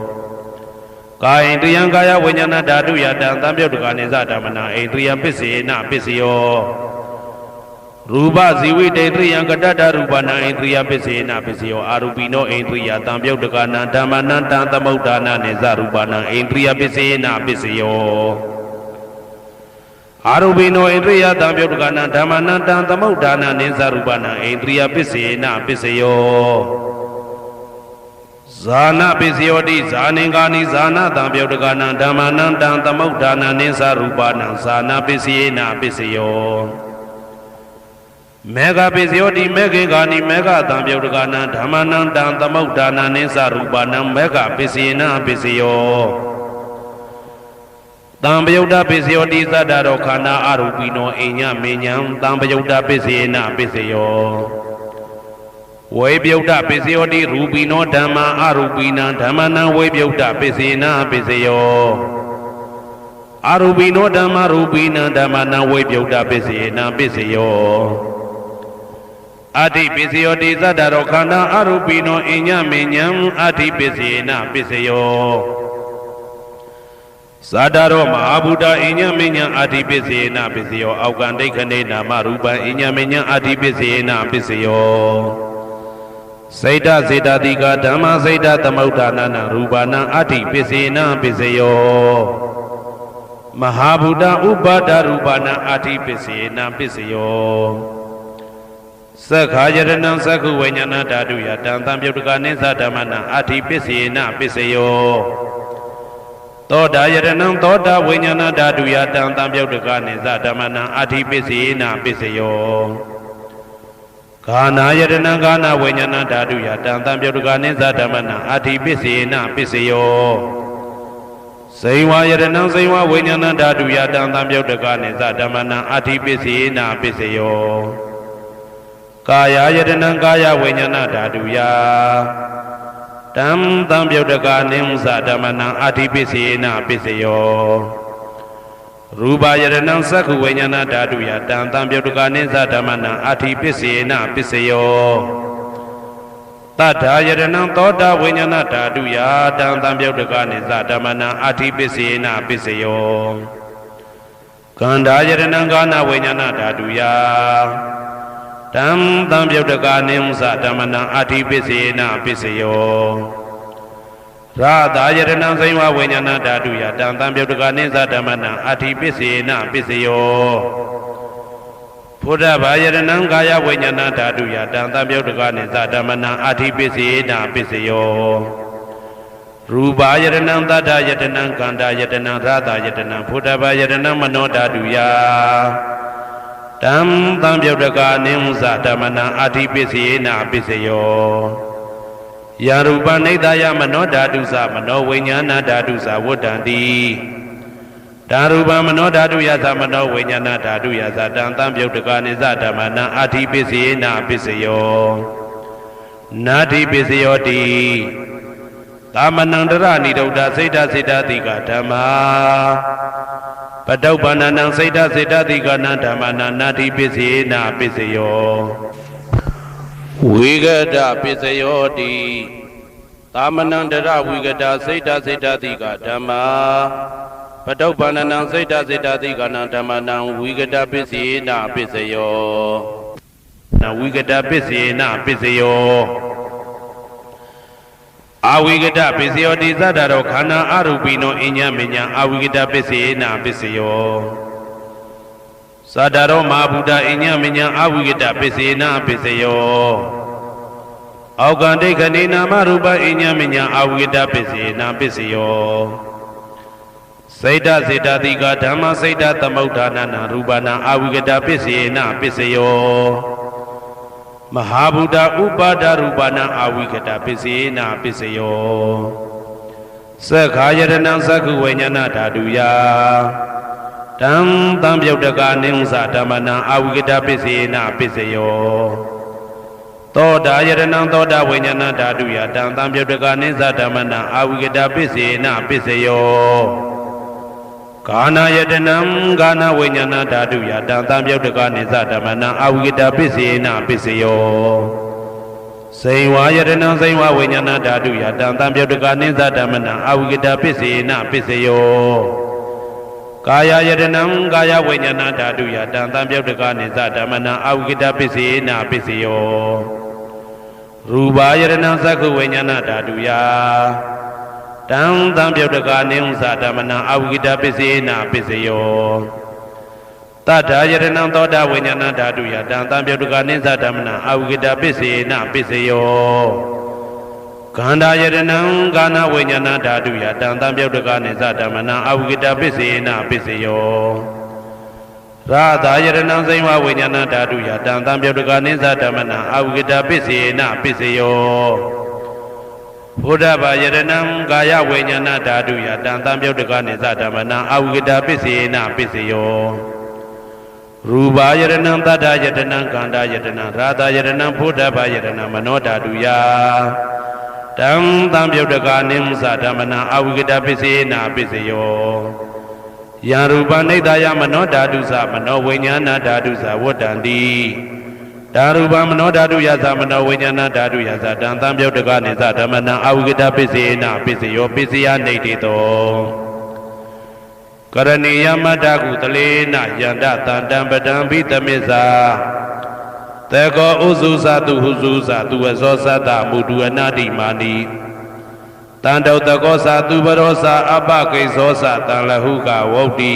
Kaya indriya kaya vinyana dhatu ya tam yodaka nimsa damana indriya pisena pisayo Rupa ziwi indriya kadada rupana indriya pisena pisayo Arupino indriya tam yodaka damana tam tamudana nimsa rupana indriya pisena pisayo Arubino indriya tam yodaka damana tam tamudana nimsa rupana indriya pisena pisayo Zana pisayoti zaningani zana tam yodaka damana tam tamudana nimsa rupana zana pisena pisayo Mega pisayoti megingani mega tam yodaka damana tam tamudana nimsa rupana mega pisena pisayo Tambayuda pisayoti zadaro khana arupino inya minyam tambayuda pisayena pisayo Webyuda pisayoti rupino dhamma arupina dhammana webyuda pisayena pisayo Arupino dhamma rupina dhammana webyuda pisayena pisayo Adi pisayoti zadaro khana arupino inya minyam adi pisayena pisayo Sadaro Mahabuddha inya minya adipesena pisayo Aukandai khane nama rupa inya minya adipesena pisayo Saita seta tika dhamma saita tamaudanana rupana adipesena pisayo Mahabuddha upada rupana adipesena pisayo Sakhayaranam sakhu vajnana dhatu yatan tam yodaka nimsa dhammana adipesena pisayo Toda yaranam toda vinyana dhatu yatan tam yodaka nimsa dhammana adipesena pisayo Kana yaranam kana vinyana dhatu yatan tam yodaka nimsa dhammana adipesena pisayo Saiva yaranam saiva vinyana dhatu yatan tam yodaka nimsa dhammana adipesena pisayo Kaya yaranam kaya vinyana dhatu ya Tam tam yodaka nimsa dhammana adipesena pisayo Rupa yaranam sakhu vinyana dhatu yatan tam yodaka nimsa dhammana adipesena pisayo Tadha yaranam toda vinyana dhatu yatan tam yodaka nimsa dhammana adipesena pisayo Kanda yaranam kana vinyana dhatu ya Tam tam yodaka nimsa dhammana adipesena pisayo Radha yaranam saiva vinyana dhatu yatan tam yodaka nimsa dhammana adipesena pisayo Buddha yaranam kaya vinyana dhatu yatan tam yodaka nimsa dhammana adipesena pisayo Rupa yaranam tadha yatanam kanda yatanam radha yatanam Buddha yaranam mano dhatu ya Tam tam yodaka nimsa dhammana adipesena pisayo Yarupa nidaya mano dhatu sa mano vinyana dhatu sa vuddhanti Darupa mano dhatu yasa mano vinyana dhatu yasa tam tam yodaka nimsa dhammana adipesena pisayo Nadi pisayoti Tamanandara nidauda saita saita tika dhamma Padaupananang saita saita tika dhamma nadi pisayena pisayo Vigata pisayoti Tamanandara vigata saita saita tika dhamma Padaupananang saita saita tika dhamma vigata pisayena pisayo Vigata pisayena pisayo Avigata pisayoti zadaro khana arupino inya minya avigata pisayena pisayo Sadaro Mahabuddha inya minya avigata pisayena pisayo Aukandai khane nama rupa inya minya avigata pisayena pisayo Saita seta tika dhamma saita tamudana rupana avigata pisayena pisayo Mahabuddha upada rupana avigata pisayena pisayo Sakhayaranam sakhu vajnana dhatu ya Tam tam yodaka nimsa dhammana avigata pisayena pisayo Toda yaranam toda vinyana dhatu yatan tam yodaka nimsa dhammana avigata pisayena pisayo Kana yatanam kana vinyana dhatu yatan tam yodaka nimsa dhammana avigata pisayena pisayo စိန်ဝါယတနံစိန်ဝဝိညာဏဓာတုယတံတံပြုတ်တကနိစ္စဓမ္မနံအဝိကတပစ္စေနပစ္စယောကာယယတနံကာယဝိညာဏဓာတုယတံတံပြုတ်တကနိစ္စဓမ္မနံအဝိကတပစ္စေနပစ္စယောရူပယတနံသက္ခဝိညာဏဓာတုယတံတံပြုတ်တကနိစ္စဓမ္မနံအဝိကတပစ္စေနပစ္စယောတတ္ထာယတနံသောတာဝိညာဏဓာတုယတံတံပြုတ်တကနိစ္စဓမ္မနံအဝိကတပစ္စေနပစ္စယောခန္ဓာယတနံကာဏဝိညာဏဓာတုယတံတံပြုတ်တကနိစ္စဓမ္မနံအဝိကတပစ္စေနပစ္စယောရာသယတနံစိဝဝိညာဏဓာတုယတံတံပြုတ်တကနိစ္စဓမ္မနံအဝိကတပစ္စေနပစ္စယောဘုဒ္ဓဘာယတနံကာယဝိညာဏဓာတုယတံတံပြုတ်တကနိစ္စဓမ္မနံအဝိကတပစ္စေနပစ္စယောရူပယတနံတတ္ထယတနံခန္ဓာယတနံရာသယတနံဘုဒ္ဓဘာယတနံမနောဓာတုယတံတံပြုတ်တကနိစ္စဓမ္မနံအဝိကတပစ္စေနပစ္စယောယံရူပနိဒာယမနောဓာတုသမနောဝိညာဏဓာတုသဝတ္တန္တိဓာရူပမနောဓာတုယသမနောဝိညာဏဓာတုယသတံတံပြုတ်တကနိစ္စဓမ္မနံအဝိကတပစ္စေနပစ္စယောပစ္စယနေတိတောကရဏီယမတ္တကုတလေနယန္တတန္တံပဒံဘိတမစ္စာတေကောဥစုသတုဟုစုသတုဝဇောသတ္တမုဒုအနာတိမာနိတန္တောတကောသတုပရောသအပကိဇောသတံလဟုကဝုတ်တိ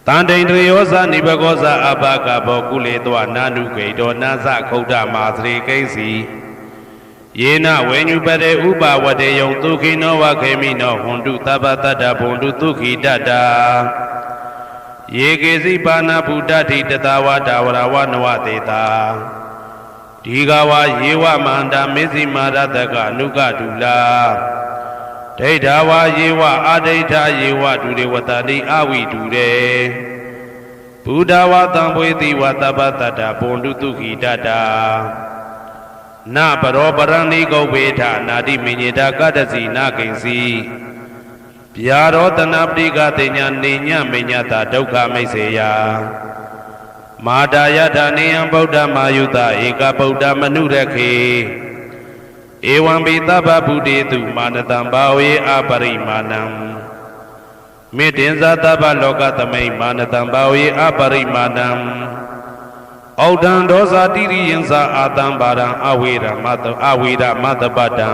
တန္တိန္ဒြယောသနိဘကောသအပကဘောကုလေတောနာနုဂိတောနာသခုဒ္ဓမာသရေကိဉ္စီယေနဝေညုပတေဥပဝတေယံဒုခိနောဝခေမိနောဟွန်တုသဗ္ဗတတ္တဘုံတုဒုခိတတ္တာယေကေစီပါဏဗုဒ္ဓတိတတဝတာဝရဝနဝတေတာဒီဃဝယေဝမန္တမေဇိမာရတကအနုကတုလာဒိဋ္ဌဝယေဝအာဒိဋ္ဌယေဝဒုရေဝတတိအဝိတုရေဘုဒ္ဓဝတံဘွေတိဝသဗ္ဗတတ္တဘုံတုဒုခိတတ္တာနပရောပရဏိဂုဝေထနာတိမိညေတာကတ္တစီနာကိဉ္စီဗျာရောတနာပတိကတိညာနေညမိညတာဒုက္ခမိတ်စေယမာတာယထာနေယံဗုဒ္ဓမာယုတဧကဗုဒ္ဓမနုရခေဧဝံပိသဗ္ဗဗုတေတုမာနတံဘာဝေအပရိမာဏံမေတ္တင်္ဇာသဗ္ဗလောကသမိမာနတံဘာဝေအပရိမာဏံဩဒံဒောဇာတိရိယံသာအာတံပါရံအဝေရမတပတံ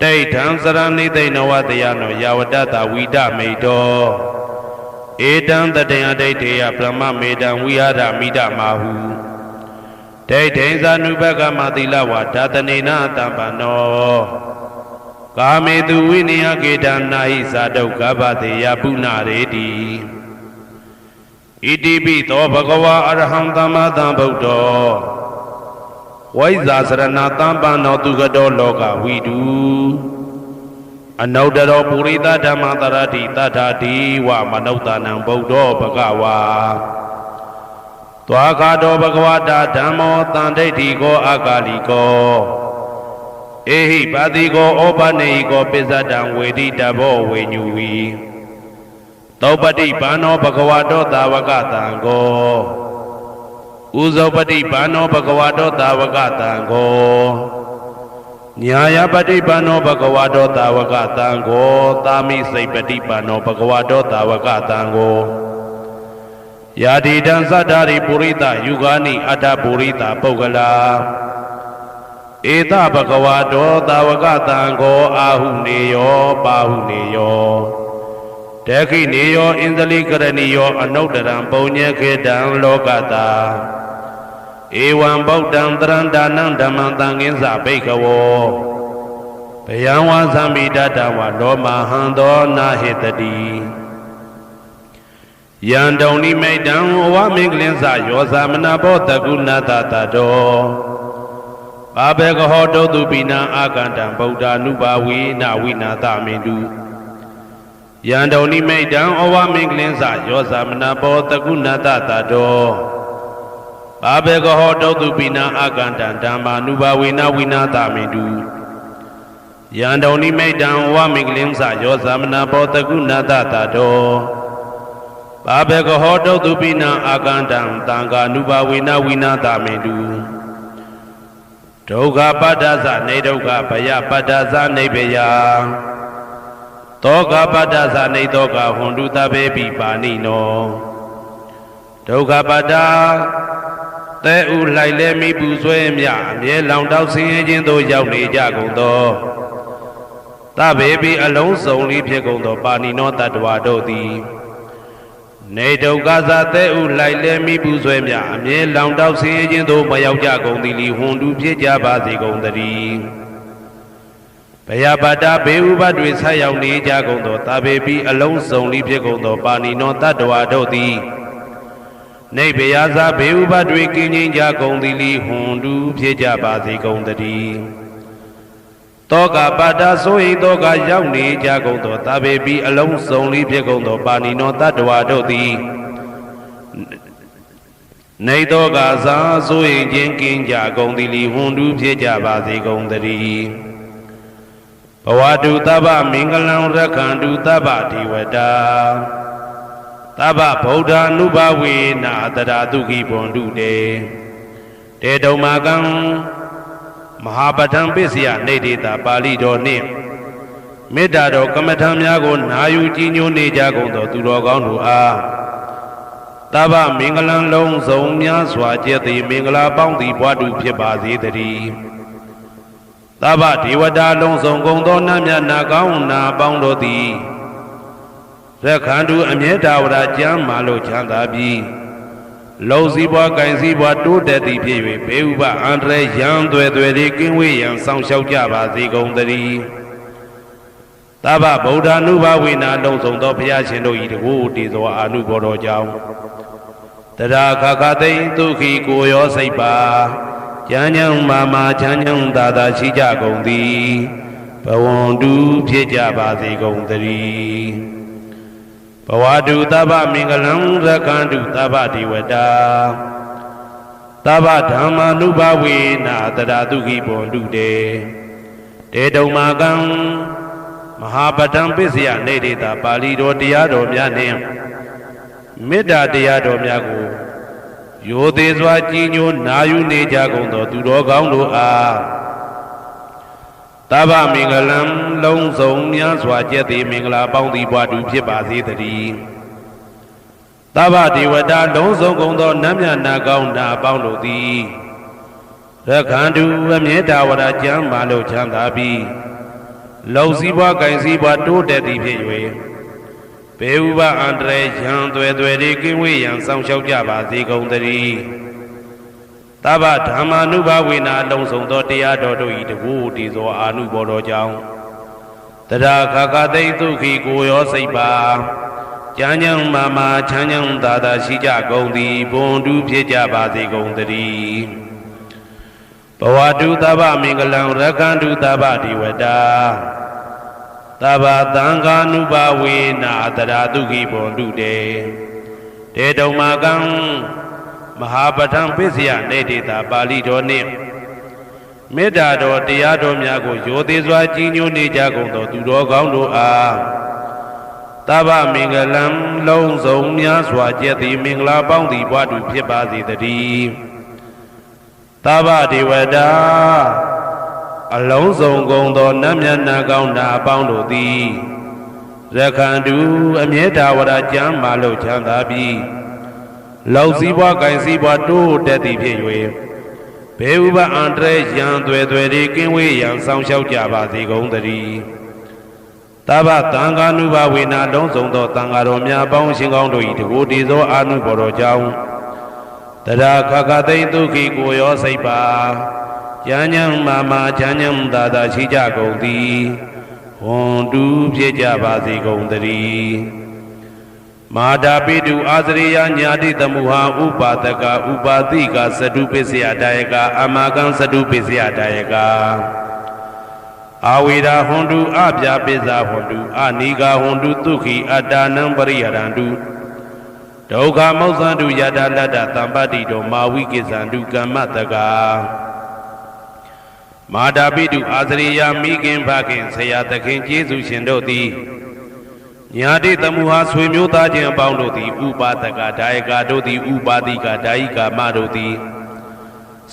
ဒိဋ္ဌံစရဏိသိဏဝတယနောယဝတ္တဝိဒမိတောဧတံတတေယဒိဋ္ဌေယဗြဟ္မမေတံဝိဟာရမိဒမာဟုဒိဋ္ဌိဇာနုဘကမသီလဝါဓာတနေနတံပနောကာမေတုဝိနယကေတနာဟိသာဒုက္ခဗတေယပုဏ္ဏရေတိဣတိပိသောဘဂဝါအရဟံသမ္မာသမ္ဗုဒ္ဓောဝိဇာစရဏတံပန္နောသူကတောလောကဝိတုအနုတ္တရောပုရိသဓမ္မတရတိတထာတိဝမနုဿာနံဗုဒ္ဓောဘဂဝါသွားခါတော်ဘဂဝတာဓမ္မောတန်ဒိဋ္ဌိကောအာကာလိကောဧဟိပါတိကောဩပနေဟိကောပိစ္ဆတံဝေတိတဘောဝေညူဝီသောပတိဘာနောဘဂဝတောသာဝကတံကောဥဇောပတိဘာနောဘဂဝတောသာဝကတံကောညာယပတိဘာနောဘဂဝတောသာဝကတံကောသာမိစိတ်ပတိဘာနောဘဂဝတောသာဝကတံကောယာတိတံသတ္တာရိပုရိသယုဂာနိအတ္တပုရိသပုဂ္ဂလာဧတဘဂဝတောသာဝကတံကောအာဟုနေယောပါဟုနေယောတေခိနေယောဣန္ဒလိကရဏီယောအနုတ္တရံပုံညေခေတံလောကတာဧဝံဗုဒ္ဓံတရံဒါနံဓမ္မံသံဃိသဘိက္ခဝောဘယံဝါသံမိတတဝလောမဟံသောနာဟေတတိယံတုံနိမိတံဝမင်္ဂလင်းစယောသမနာဘောတကုဏတတတောဘာဘေကဟောတုတုပိနံအာကန္တံဗုဒ္ဓ ानु ဘာဝေနဝိနာသမေတုယံတုံနိမိတံဩဝမင်္ဂလင်းစယောသမနာဘောတကုဏတတတောဘာဘေကဟောတုတုပိနံအာကန္တံဓမ္မာနုဘာဝေနဝိနာသမေတုယံတုံနိမိတံဩဝမင်္ဂလင်းစယောသမနာဘောတကုဏတတတောဘာဘေကဟောတုတုပိနံအာကန္တံသံဃာနုဘာဝေနဝိနာသမေတုယ ဒုက္ခပတ္တသနေဒုက္ခဘယပတ္တသနေဘယသောကပတ္တသနေသောကဟွန်တုတဘေပိပါဏိနောဒုက္ခပတ္တသဲဥလိုက်လဲမိပူဆွဲမြအမြဲလောင်တောက်ဆင်းရဲခြင်းသို့ရောက်နေကြကုန်သောတဘေပိအလုံးစုံလေးဖြစ်ကုန်သောပါဏိနောတတ္တဝါတို့သည်နေဒုက္ခသသဲဥလိုက်လဲမိပူဆွဲမြအမြဲလောင်တောက်ဆင်းရဲခြင်းသို့မရောက်ကြကုန်သည်လီဟွန်တုဖြစ်ကြပါစေကုန်သတည်းဘယပတ္တဘေဥပတွေဆက်ရောက်နေကြကုန်သောတဘေပိအလုံးစုံလေးဖြစ်ကုန်သောပါဏိနောတတ္တဝါတို့သည်နေဘယဇဘေဥပတွေကင်းငြိမ်းကြကုန်သည်လီဟွန်တုဖြစ်ကြပါစေကုန်သတည်းတောကပတ္တဆိုဟိတောကရောက်နေကြကုန်သောတဘေပိအလုံးစုံလေးဖြစ်ကုန်သောပါဏိနောတတ္တဝါတို့သည်နေတောကသာဆိုဟိခြင်းကင်းကြကုန်သည်လီဟွန်တုဖြစ်ကြပါစေကုန်သတည်းဘဝတုသဗ္ဗမင်္ဂလံရက္ခန္တုသဗ္ဗဒေဝတာသဗ္ဗဗုဒ္ဓ ानु ဘဝေနတရာတုခိဘွန်တုတေတုံမာကံမဟာပဋ္ဌံပစ္စယနေတေတာပါဠိတော်နှင့်မေတ္တာတော်ကမ္မထံများကိုနာယူကြည်ညိုနေကြကုန်သောသူတော်ကောင်းတို့အားသဗ္ဗမင်္ဂလံလုံးစုံများစွာကျက်သည်မင်္ဂလာပေါင်းသည်ဘွားတုဖြစ်ပါစေတည်းသဗ္ဗဒေဝတာလုံးစုံကုန်သောနတ်မြတ်နာကောင်းနာပေါင်းတို့သည်ရက္ခန္တုအမြဲတာဝရကျမ်းမာလို့ချမ်းသာပြီးလုံစည်းပွားကင်စည်းပွားတိုးတက်သည်ဖြစ်၍ဘေဥပအန္တရာယ်ရန်သွဲသွဲလေးကင်းဝေးရန်ဆောင်ရှောက်ကြပါစေကုန်သတည်းသဗ္ဗဗုဒ္ဓ ानु ဘဝေနလုံးစုံသောဘုရားရှင်တို့၏တကူတည်သောအာနုဘောတော်ကြောင့်တရာခခသိမ့်ဒုက္ခိကိုရောစိတ်ပါဉာဏ်ဉာဏ်မာမာချမ်းချမ်းသာသာရှိကြကုန်သည်ဘဝန္တုဖြစ်ကြပါစေကုန်သတည်းဘဝတုသဗ္ဗမင်္ဂလံရက္ခန္တုသဗ္ဗဒေဝတာသဗ္ဗဓမ္မာနုဘဝေနတရာတုခိဘွန်တုတေတုံမာကံမဟာပဋ္ဌံပစ္စယနေတေတာပါဠိတော်တရားတော်များနှင့်မေတ္တာတရားတော်များကိုရိုသေစွာကြည်ညိုနာယူနေကြကုန်သောသူတော်ကောင်းတို့အားသဗ္ဗမင်္ဂလံလုံးစုံများစွာကျက်သည်မင်္ဂလာပေါင်းသည်ဘွားတူဖြစ်ပါစေတည်းသဗ္ဗဒေဝတာလုံးစုံကုန်သောနတ်မြတ်နာကောင်းနာပေါင်းတို့သည်ရက္ခန္တုအမြဲတာဝရကျမ်းမာလို့ချမ်းသာပြီးလုံစည်းပွားကင်စည်းပွားတိုးတက်သည်ဖြစ်၍ဘေဥပအန္တရာယ်ရန်သွဲသွဲလေးကင်းဝေးရန်ဆောင်ရှောက်ကြပါစေကုန်သတည်းသဗ္ဗဓမ္မာနုဘဝေနလုံးစုံသောတရားတော်တို့၏တကူတည်သောအာနုဘောတော်ကြောင့်တရာခခသိမ့်ဒုက္ခိကိုရောစိတ်ပါဉာဏ်ဉာဏ်မာမာချမ်းချမ်းသာသာရှိကြကုန်သည်ဘွန်တုဖြစ်ကြပါစေကုန်သတည်းဘဝတုသဗ္ဗမင်္ဂလံရက္ခန္တုသဗ္ဗဒေဝတာသဗ္ဗသံဃာနုဘဝေနတရာတုခိဘွန်တုတေတုံမာကံမဟာပဋ္ဌံပစ္စယနေတေတာပါဠိတော်နှင့်မေတ္တာတော်တရားတော်များကိုရိုသေစွာကြည်ညိုနေကြကုန်သောသူတော်ကောင်းတို့အားသဗ္ဗမင်္ဂလံလုံးစုံများစွာကျက်သည်မင်္ဂလာပေါင်းသည်ဘွားတူဖြစ်ပါစေတည်းသဗ္ဗဒေဝတာအလုံးစုံကုန်သောနတ်မြတ်နာကောင်းနာအပေါင်းတို့သည်ရက္ခန္တုအမြဲတာဝရကျမ်းမာလို့ချမ်းသာပြီးလောက်စည်းပွားကင်စည်းပွားတိုးတက်သည်ဖြစ်၍ဘေဥပအန္တရာယ်ရန်သွဲသွဲလေးကင်းဝေးရန်ဆောင်ရှောက်ကြပါစေကုန်သတည်းသဗ္ဗသံဃာနုဘဝေနလုံးစုံသောသံဃာတော်များပေါင်းရှင်ကောင်းတို့၏တကူတည်သောအာနုဘော်တော်ကြောင့်တရာခခသိမ့်ဒုက္ခိကိုရောစိတ်ပါဉာဏ်ဉာဏ်မာမာချမ်းချမ်းသာသာရှိကြကုန်သည်ဟွန်တုဖြစ်ကြပါစေကုန်သတည်းမာတာပိတုအာသရိယညာတိတမုဟာဥပါဒကဥပါတိကသတုပစ္စယတာယကအမာကံသတုပစ္စယတာယကအာဝေရာဟွန်တုအပြာပိစ္ဆာဟွန်တုအနိဂါဟွန်တုဒုက္ခိအတ္တနံပရိယရန္တုဒုက္ခမောက္ခန္တုယတာလတ္တသံပတ္တိတောမာဝိကိစ္ဆန္တုကမ္မတကာမာတာပိတုအာသရိယမိခင်ဖခင်ဆရာသခင်ကျေးဇူးရှင်တို့သည်ညာတိတမုဟာဆွေမျိုးသားချင်းအပေါင်းတို့သည်ဥပါဒကဒါယကတို့သည်ဥပါတိကဒါယိကာမတို့သည်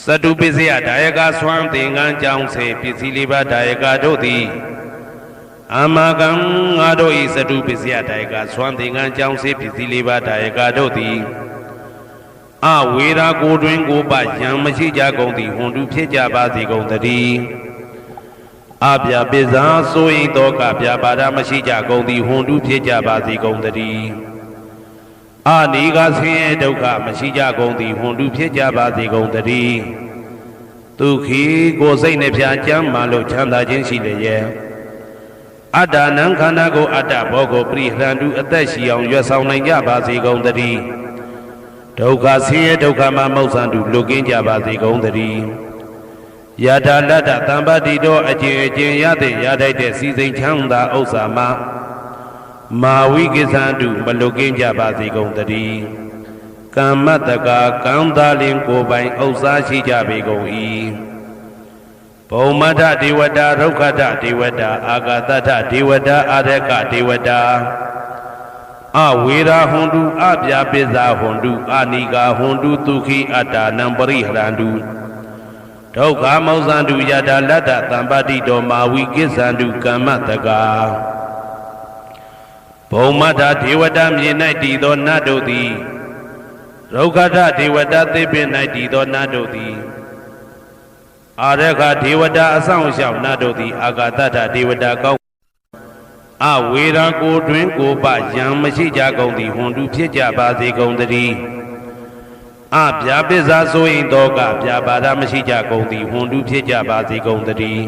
စတုပစ္စယဒါယကဆွမ်းသင်္ကန်းကြောင်းစေပစ္စည်းလေးပါးဒါယကတို့သည်အာမကံငါတို့ဤစတုပစ္စယဒါယကဆွမ်းသင်္ကန်းကြောင်းစေပစ္စည်းလေးပါးဒါယကတို့သည်အဝေရာကိုတွင်ကိုပယံမရှိကြကုန်သည်ဟွန်တုဖြစ်ကြပါစေကုန်တည်းအပြပိဇာဆိုရင်တော့ကပြပါဒမရှိကြကုန်သည်ဟွန်တုဖြစ်ကြပါစေကုန်တည်းအာနိကဆင်းရဲဒုက္ခမရှိကြကုန်သည်ဟွန်တုဖြစ်ကြပါစေကုန်တည်းဒုက္ခိကိုစိတ်နှပြကြမ်းမှလို့ချမ်းသာခြင်းရှိလေရဲ့အတ္တနံခန္ဓာကိုအတ္တဘောကိုပရိဟရန္တုအသက်ရှိအောင်ရွတ်ဆောင်နိုင်ကြပါစေကုန်တည်းဒုက္ခဆင်းရဲဒုက္ခမှမောက္ခတုလွတ်ကင်းကြပါစေကုန်တည်းယထာလတ္တတံပတိတော်အကျင့်အကျင့်ရတဲ့ရထိုက်တဲ့စီစိန်ချမ်းသာဥစ္စာမှာမာဝိကိသံတုမလွတ်ကင်းကြပါစေကုန်တည်းကမ္မတကာကံသာလင်ကိုယ်ပိုင်ဥစ္စာရှိကြပေကုန်၏ဘုံမထဒေဝတာဒုက္ခထဒေဝတာအာဂတထဒေဝတာအာရကဒေဝတာအဝေရာဟွန်တုအပြာပိဇာဟွန်တုအနိကာဟွန်တုဒုက္ခိအတ္တနံပရိဟရန္တုဒုက္ခမောဇန္တုယတာလတ္တတံပတိတော်မာဝိကိသံတုကမ္မတကာဘုံမထဒေဝတာမြေ၌တည်သောနတ်တို့သည်ဒုက္ခထဒေဝတာသေပင်၌တည်သောနတ်တို့သည်အာရခဒေဝတာအဆောင်ရှောက်နတ်တို့သည်အာဂတထဒေဝတာကောင်းအဝေရာကိုတွင်ကိုပယံမရှိကြကုန်သည်ဟွန်တုဖြစ်ကြပါစေကုန်တည်းအပြာပိဇာဆိုရင်တော့ကပြာပါဒမရှိကြကုန်သည်ဟွန်တုဖြစ်ကြပါစေကုန်တည်း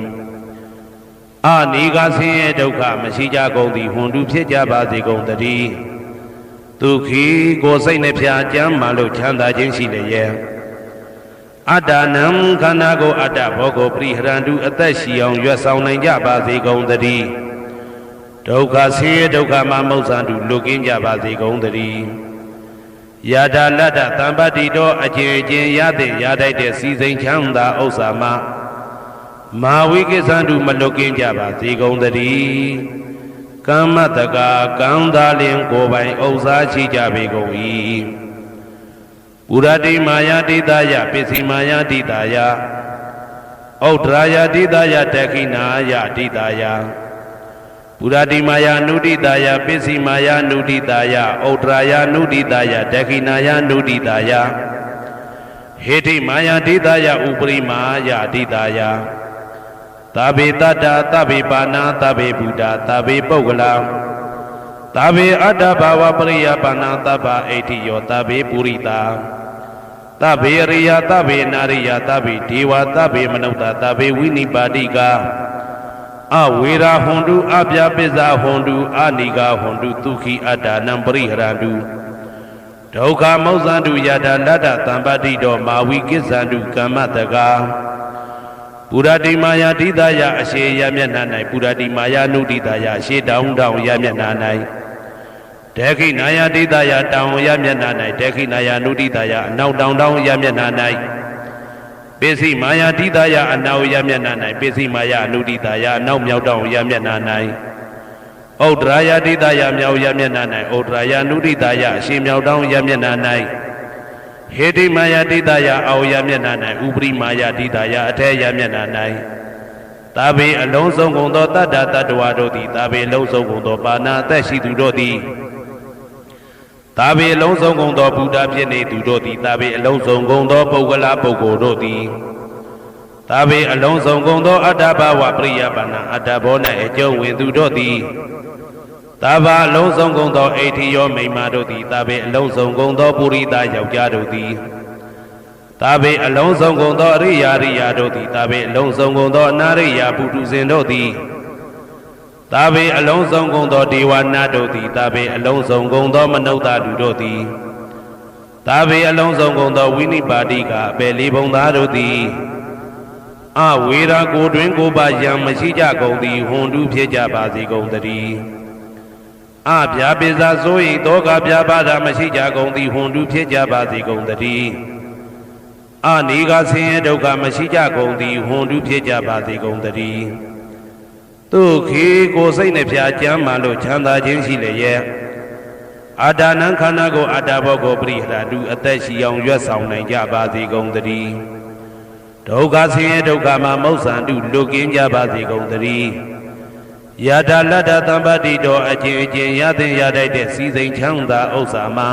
အနိကဆင်းရဲဒုက္ခမရှိကြကုန်သည်ဟွန်တုဖြစ်ကြပါစေကုန်တည်းဒုက္ခိကိုစိတ်နှပြကြမ်းမှလို့ချမ်းသာခြင်းရှိလေရဲ့အတ္တနံခန္ဓာကိုအတ္တဘောကိုပရိဟရန္တုအသက်ရှိအောင်ရွတ်ဆောင်နိုင်ကြပါစေကုန်တည်းဒုက္ခဆင်းရဲဒုက္ခမှမောက္ခတုလွတ်ကင်းကြပါစေကုန်တည်းယထာလတ္တတံပတိတော်အကျင့်အကျင့်ရတဲ့ရထိုက်တဲ့စီစိန်ချမ်းသာဥစ္စာမှာမာဝိကိသံတုမလွတ်ကင်းကြပါစေကုန်တည်းကမ္မတကာကံသာလင်ကိုယ်ပိုင်ဥစ္စာရှိကြပေကုန်၏ပုရတိမာယာတိတယပစ္စည်းမာယာတိတယဩဒရာယတိတယတခိနာယတိတယပုရတိမာယာနုဒိတယပစ္စည်းမာယာနုဒိတယဩဒရာယနုဒိတယတခိနာယနုဒိတယဟေတိမာယာတိတယဥပရိမာယတိတယသဗ္ဗေတတ္တသဗ္ဗေပါဏာသဗ္ဗေဗုဒ္ဓသဗ္ဗေပုဂ္ဂလသဗ္ဗေအတ္တဘာဝပရိယပါဏာသဗ္ဗဣတိယောသဗ္ဗေပုရိတာသဗ္ဗေရိယသဗ္ဗေနာရိယသဗ္ဗေဒေဝသဗ္ဗေမနုဿသဗ္ဗေဝိနိပါတိကအဝေရာဟွန်တုအပြာပိဇာဟွန်တုအနိကာဟွန်တုဒုက္ခိအတ္တနံပရိဟရန္တုဒုက္ခမောက္ခန္တုယထာလတ္တတံပတိတော်မာဝိကိသံတုကမ္မတကာပုရတိမာယာတိတယအရှိယမျက်နှာ၌ပုရတိမာယာနုတိတယအရှိတောင်းတောင်းယမျက်နှာ၌တေခိနာယာတိတယတောင်းယမျက်နှာ၌တေခိနာယာနုတိတယအနောက်တောင်းတောင်းယမျက်နှာ၌ပိစိမာယာတိတယအနောက်ယမျက်နှာ၌ပိစိမာယာအနုတိတယအနောက်မြောက်တောင်းယမျက်နှာ၌ဩဒရာယာတိတယမြောက်ယမျက်နှာ၌ဩဒရာယာနုတိတယအရှိမြောက်တောင်းယမျက်နှာ၌ဟေတိမာယာတိတယအောယမျက်နှာ၌ဥပရိမာယာတိတယအထေယမျက်နှာ၌သာဘေအလုံးစုံကုန်သောတတ္တတ္တဝါတို့သည်သာဘေအလုံးစုံကုန်သောပါဏာအသက်ရှိသူတို့သည်သာဘေအလုံးစုံကုန်သောဘုရားဖြစ်နေသူတို့သည်သာဘေအလုံးစုံကုန်သောပုဂ္ဂလပုဂ္ဂိုလ်တို့သည်သာဘေအလုံးစုံကုန်သောအတ္တဘာဝပရိယပါဏာအတ္တဘော၌အကျုံးဝင်သူတို့သည်သာဘာအလုံးစုံကုန်သောအိဋ္ဌိယောမိမ္မာတို့သည်သာဘေအလုံးစုံကုန်သောပုရိသယောက်ျားတို့သည်သာဘေအလုံးစုံကုန်သောအရိယာရိယာတို့သည်သာဘေအလုံးစုံကုန်သောအနာရိယာပုထုဇဉ်တို့သည်သာဘေအလုံးစုံကုန်သောဒေဝနာတို့သည်သာဘေအလုံးစုံကုန်သောမနုဿလူတို့သည်သာဘေအလုံးစုံကုန်သောဝိနိပါတိကအပေလေးဘုံသားတို့သည်အဝေရာကိုတွင်ကိုပါယံမရှိကြကုန်သည်ဟွန်တုဖြစ်ကြပါစေကုန်တည်းအပြာပိဇာဆိုရင်တောကပြာပါဒမရှိကြကုန်သည်ဟွန်တုဖြစ်ကြပါစေကုန်တည်းအနိကဆင်းရဲဒုက္ခမရှိကြကုန်သည်ဟွန်တုဖြစ်ကြပါစေကုန်တည်းဒုက္ခိကိုစိတ်နှပြကြမ်းမှလို့ချမ်းသာခြင်းရှိလေရဲ့အာဒါနံခန္ဓာကိုအတ္တဘောကိုပရိဟရတုအသက်ရှိအောင်ရွတ်ဆောင်နိုင်ကြပါစေကုန်တည်း ဒုက္ခဆင်းရဲဒုက္ခမှာမောက္ဆန္တုလွတ်ကင်းကြပါစေကုန်သတည်းယထာလတ္တသံပတ္တိတော်အကျင့်အကျင့်ရသင်ရတတ်တဲ့စီစိန်ချမ်းသာဥစ္စာမှာ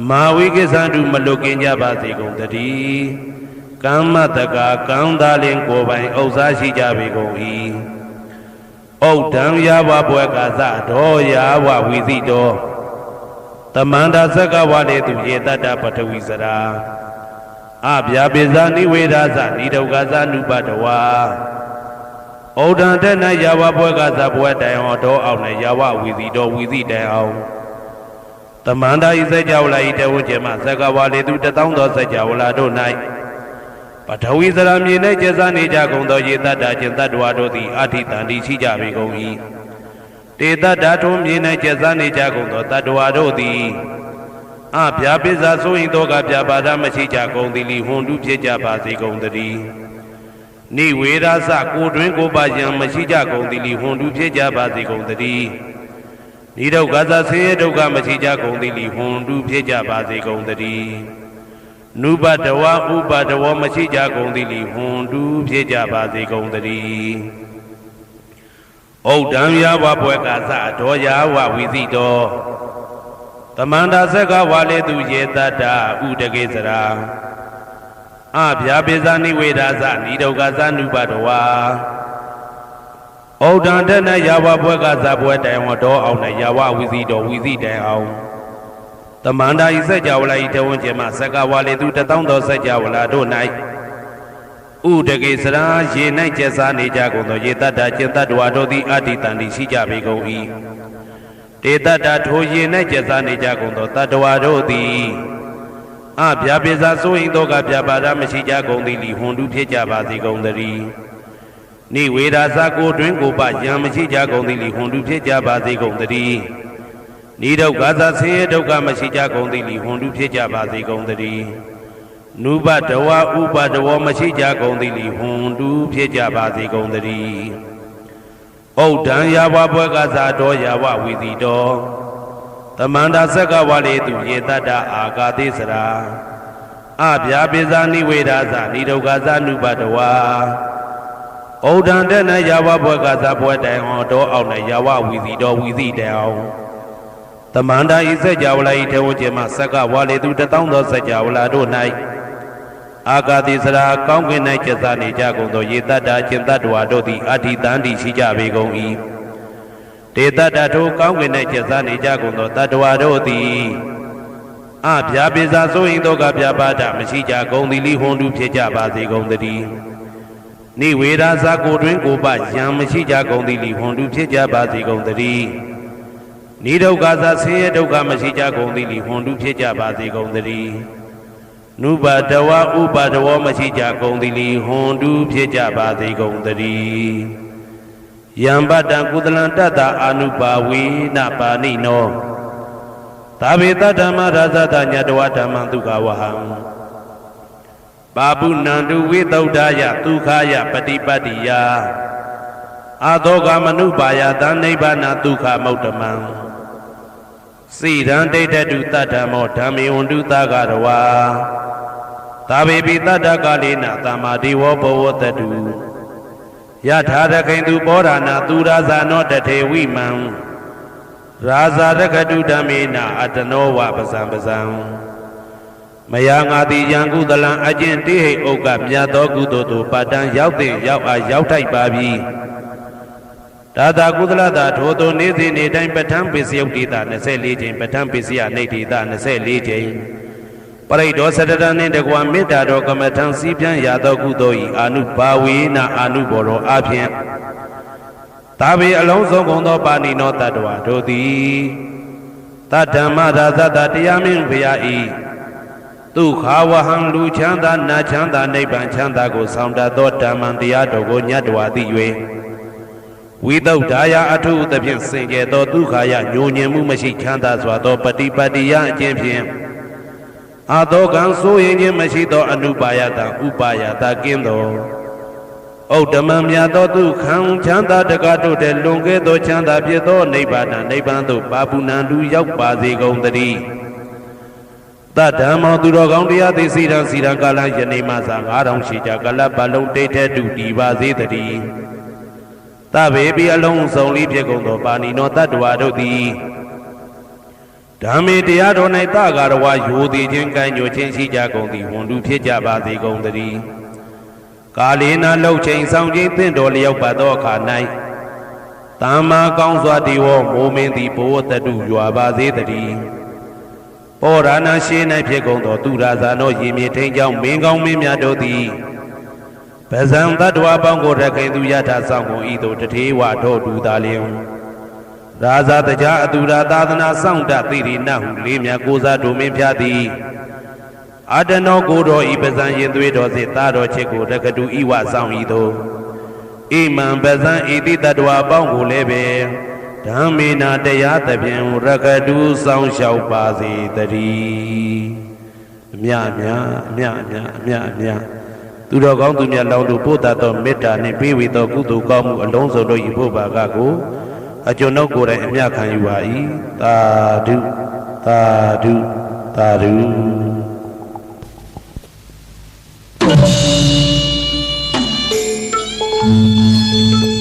မာဝိကိစ္ဆန္တုမလွတ်ကင်းကြပါစေကုန်သတည်းကမ္မတကာကံသာလင်ကိုယ်ပိုင်ဥစ္စာရှိကြပေကုန်၏ဩဒံယာဝဘွယ်ကာသတော်ယာဝဝီသိတော်သမန္တာသက္ကဝါလေသူယေတတ္တပထဝီစရာအဗျာပိဇာနိဝေဒသနိဒုက္ခသနုပတဝါဩဒံတဏယာဝဘွယ်ကာသဘွယ်တိုင်အောင်တော်အောင်နဲ့ယာဝဝီသိတော်ဝီသိတိုင်အောင်သမန္တာဤစကြဝဠာဤတဝကျမသက္ကဝါလေသူတသောသောစကြဝဠာတို့၌ပထဝီစရာမြေ၌ကျဆနေကြကုန်သောယေတတ္တကျင်တတ္တဝါတို့သည်အဋ္ဌိတန္တိရှိကြပေကုန်၏တေတ္တထုံမြေ၌ကျဆနေကြကုန်သောတတ္တဝါတို့သည်အဗျာပိဇာဆိုရင်တော့ကဗျာပါဒမရှိကြကုန်သည်လီဟွန်တုဖြစ်ကြပါစေကုန်သတည်းနိဝေဒသကိုတွင်ကိုပါယံမရှိကြကုန်သည်လီဟွန်တုဖြစ်ကြပါစေကုန်သတည်းနိဒုက္ခသဆင်းရဲဒုက္ခမရှိကြကုန်သည်လီဟွန်တုဖြစ်ကြပါစေကုန်သတည်းနုပတဝဥပတဝမရှိကြကုန်သည်လီဟွန်တုဖြစ်ကြပါစေကုန်သတည်းဩဒံယာဝဘွယ်ကာသဒောယာဝဝီသိတော်သမန္တာသက္ကဝါလေသူယေတတ္တဥဒကေစရာအဗျာပိဇာနိဝေဒသနိဒုက္ခသနုပတဝါဩဒံတဏယာဝဘွယ်ကာသဘွယ်တိုင်ဝတော်အောင်နဲ့ယာဝဝီသိတော်ဝီသိတိုင်အောင်သမန္တာဤစကြဝဠာဤတဝန်းကျင်မှသက္ကဝါလေသူတသောသောစကြဝဠာတို့၌ဥဒကေစရာရေ၌ကျက်စားနေကြကုန်သောယေတတ္တကျင်တတ္တဝါတို့သည်အဋ္ဌိတန္တိရှိကြပေကုန်၏တေတ္တထိုရေ၌ကျက်စားနေကြကုန်သောတတ္တဝါတို့သည်အဗျာပိဇာဆိုရင်တော့ကဗျာပါဒမရှိကြကုန်သည်လီဟွန်တုဖြစ်ကြပါစေကုန်သတည်းနိဝေဒသကိုတွင်ကိုပယံမရှိကြကုန်သည်လီဟွန်တုဖြစ်ကြပါစေကုန်သတည်းနိဒုက္ခသဆင်းရဲဒုက္ခမရှိကြကုန်သည်လီဟွန်တုဖြစ်ကြပါစေကုန်သတည်းနုပတဝဥပတဝမရှိကြကုန်သည်လီဟွန်တုဖြစ်ကြပါစေကုန်သတည်းဩဒံယာဝဘွယ်ကာသတော်ယာဝဝီသိတော်သမန္တာသက္ကဝါလေသူယေတတ္တအာဂါတိစရာအဗျာပိဇာနိဝေဒသနိဒုက္ခသနုပတဝါဩဒံတဏယာဝဘွယ်ကာသဘွယ်တိုင်အောင်တော်အောင်နဲ့ယာဝဝီသိတော်ဝီသိတိုင်အောင်သမန္တာဤစကြဝဠာဤထေဝကျမသက္ကဝါလေသူတသောသောစကြဝဠာတို့၌အာဂါတိစရာကောင်းကင်၌ကျဆနေကြကုန်သောယေတတ္တကျင်တတ္တဝါတို့သည်အဋ္ဌိတန္တိရှိကြပေကုန်၏တေတ္တထိုကောင်းကင်၌ကျဆနေကြကုန်သောတတ္တဝါတို့သည်အဗျာပိဇာဆိုရင်တော့ကဗျာပါဒမရှိကြကုန်သည်လီဟွန်တုဖြစ်ကြပါစေကုန်သတည်းနိဝေဒသကိုတွင်ကိုပယံမရှိကြကုန်သည်လီဟွန်တုဖြစ်ကြပါစေကုန်သတည်းနိဒုက္ခသဆင်းရဲဒုက္ခမရှိကြကုန်သည်လီဟွန်တုဖြစ်ကြပါစေကုန်သတည်းနုပတဝဥပတဝမရှိကြကုန်သည်လီဟွန်တုဖြစ်ကြပါစေကုန်သတည်းယံပတံကုသလံတတ္တအာနုပါဝေနပါဏိနောသာဝေတဓမ္မရာဇတညတဝဓမ္မဒုက္ခဝဟံပါပုဏ္ဏံတုဝိသုဒ္ဓယဒုက္ခယပฏิပတ္တိယအာသောကမနုပါယသနိဗ္ဗာနဒုက္ခမုတ္တမံစိရံဒိဋ္ဌတုတတ္တမောဓမ္မေဝန္တုသကရဝါသာဝေပိတတ္တကာလေနသမ္မာဒေဝဘဝတတုယထာရခိန်သူပောရဏသူရာဇာနောတထေဝိမံရာဇာရခတုဓမ္မေနအတနောဝပဇံပဇံမယာငါတိယံကုသလံအကျင့်တိဟိဥက္ကမြတ်သောကုသိုလ်တို့ပတ္တံရောက်တဲ့ရောက်အားရောက်ထိုက်ပါပြီဒါသာကုသလတာထိုသို့နေ့စဉ်နေ့တိုင်းပဋ္ဌာန်းပစ္စယုတ်တိတာ24ကြိမ်ပဋ္ဌာန်းပစ္စယနေတိတာ24ကြိမ်ပရိဒောသတ္တနှင့်တကွာမေတ္တာတော်ကမ္မထံစီးပြန်ရသောကုသိုလ်ဤအာနုဘာဝေနအာနုဘောရောအဖြင့်သာဝေအလုံးစုံကုန်သောပါဏိနောတတ္တဝါတို့သည်တတ္တမရာဇတတရားမင်းဘုရားဤဒုက္ခဝဟံလူချမ်းသာနတ်ချမ်းသာနိဗ္ဗာန်ချမ်းသာကိုဆောင်တတ်သောဓမ္မံတရားတော်ကိုညတ်တော်သိ၍ဝိသုဒ္ဓါယအထုသဖြင့်စင်ကြယ်သောဒုက္ခယညိုညင်မှုမရှိချမ်းသာစွာသောပฏิပတ္တိယအကျင့်ဖြင့်အာသောကံဆိုရင်ခြင်းမရှိသောအနုပါယတဥပါယတကင်းသောဩဒ္ဓမံမြတ်သောဒုက္ခံချမ်းသာတကားတို့တဲ့လွန်ကဲသောချမ်းသာဖြစ်သောနိဗ္ဗာန်နိဗ္ဗာန်သို့ပါပုဏ္ဏံလူရောက်ပါစေကုန်သတည်း တဓမ္မောသူတော်ကောင်းတရားသိစီရန်စီရန်ကာလယနေ့မှသာ9000ရှိကြကလပ်ပလုံးတိတ်တဲ့တူတည်ပါစေတည်းတဗေပိအလုံးစုံလေးဖြစ်ကုန်သောပါဏိနောတတ္တဝါတို့သည်ဓမ္မေတရားတော်၌တကာရဝယိုသည်ချင်းကံညိုချင်းရှိကြကုန်သည်ဝန်တုဖြစ်ကြပါစေကုန်တည်းကာလေနာလှုပ်ချိန်ဆောင်ခြင်းသင့်တော်လျောက်ပါသောအခါ၌သမ္မာကောင်းစွာဒီဝမိုးမင်းသည်ဘိုးတတုရွာပါစေတည်းဩရဏရှိ၌ဖြစ်ကုန်သောသူရာဇာသောရေမြေထိန်ကြောင့်မင်းကောင်းမင်းများတို့သည်ဗဇံတတ္တဝါပေါင်းကိုရခင်သူယထာဆောင်ကုန်ဤသို့တထေဝထောတူသာလျင်ရာဇာတကြအတူရာသာသနာဆောင်တသိရိနဟုလေးမြတ်ကိုစားဒုမင်းဖြာသည်အတနောကိုတော်ဤပဇံရင်သွေးတော်စေသားတော်ချစ်ကိုတက္ကတူဤဝဆောင်ဤသို့ဣမံပဇံဤတိတတ္တဝါပေါင်းကိုလည်းပဲဓမ္မေနာတရားသဖြင့်ရက္ခတူဆောင်လျှောက်ပါစေတည်းအမြအမြအမြအမြအမြအမြသူတော်ကောင်းသူမြတ်လောင်းတို့ပို့တတ်သောမေတ္တာနှင့်ပေးဝေသောကုသိုလ်ကောင်းမှုအလုံးစုံတို့ဤဖို့ပါကကိုအကျွန်ုပ်ကိုယ်တိုင်အမြခံယူပါ၏သာဓုသာဓုသာဓုThank you.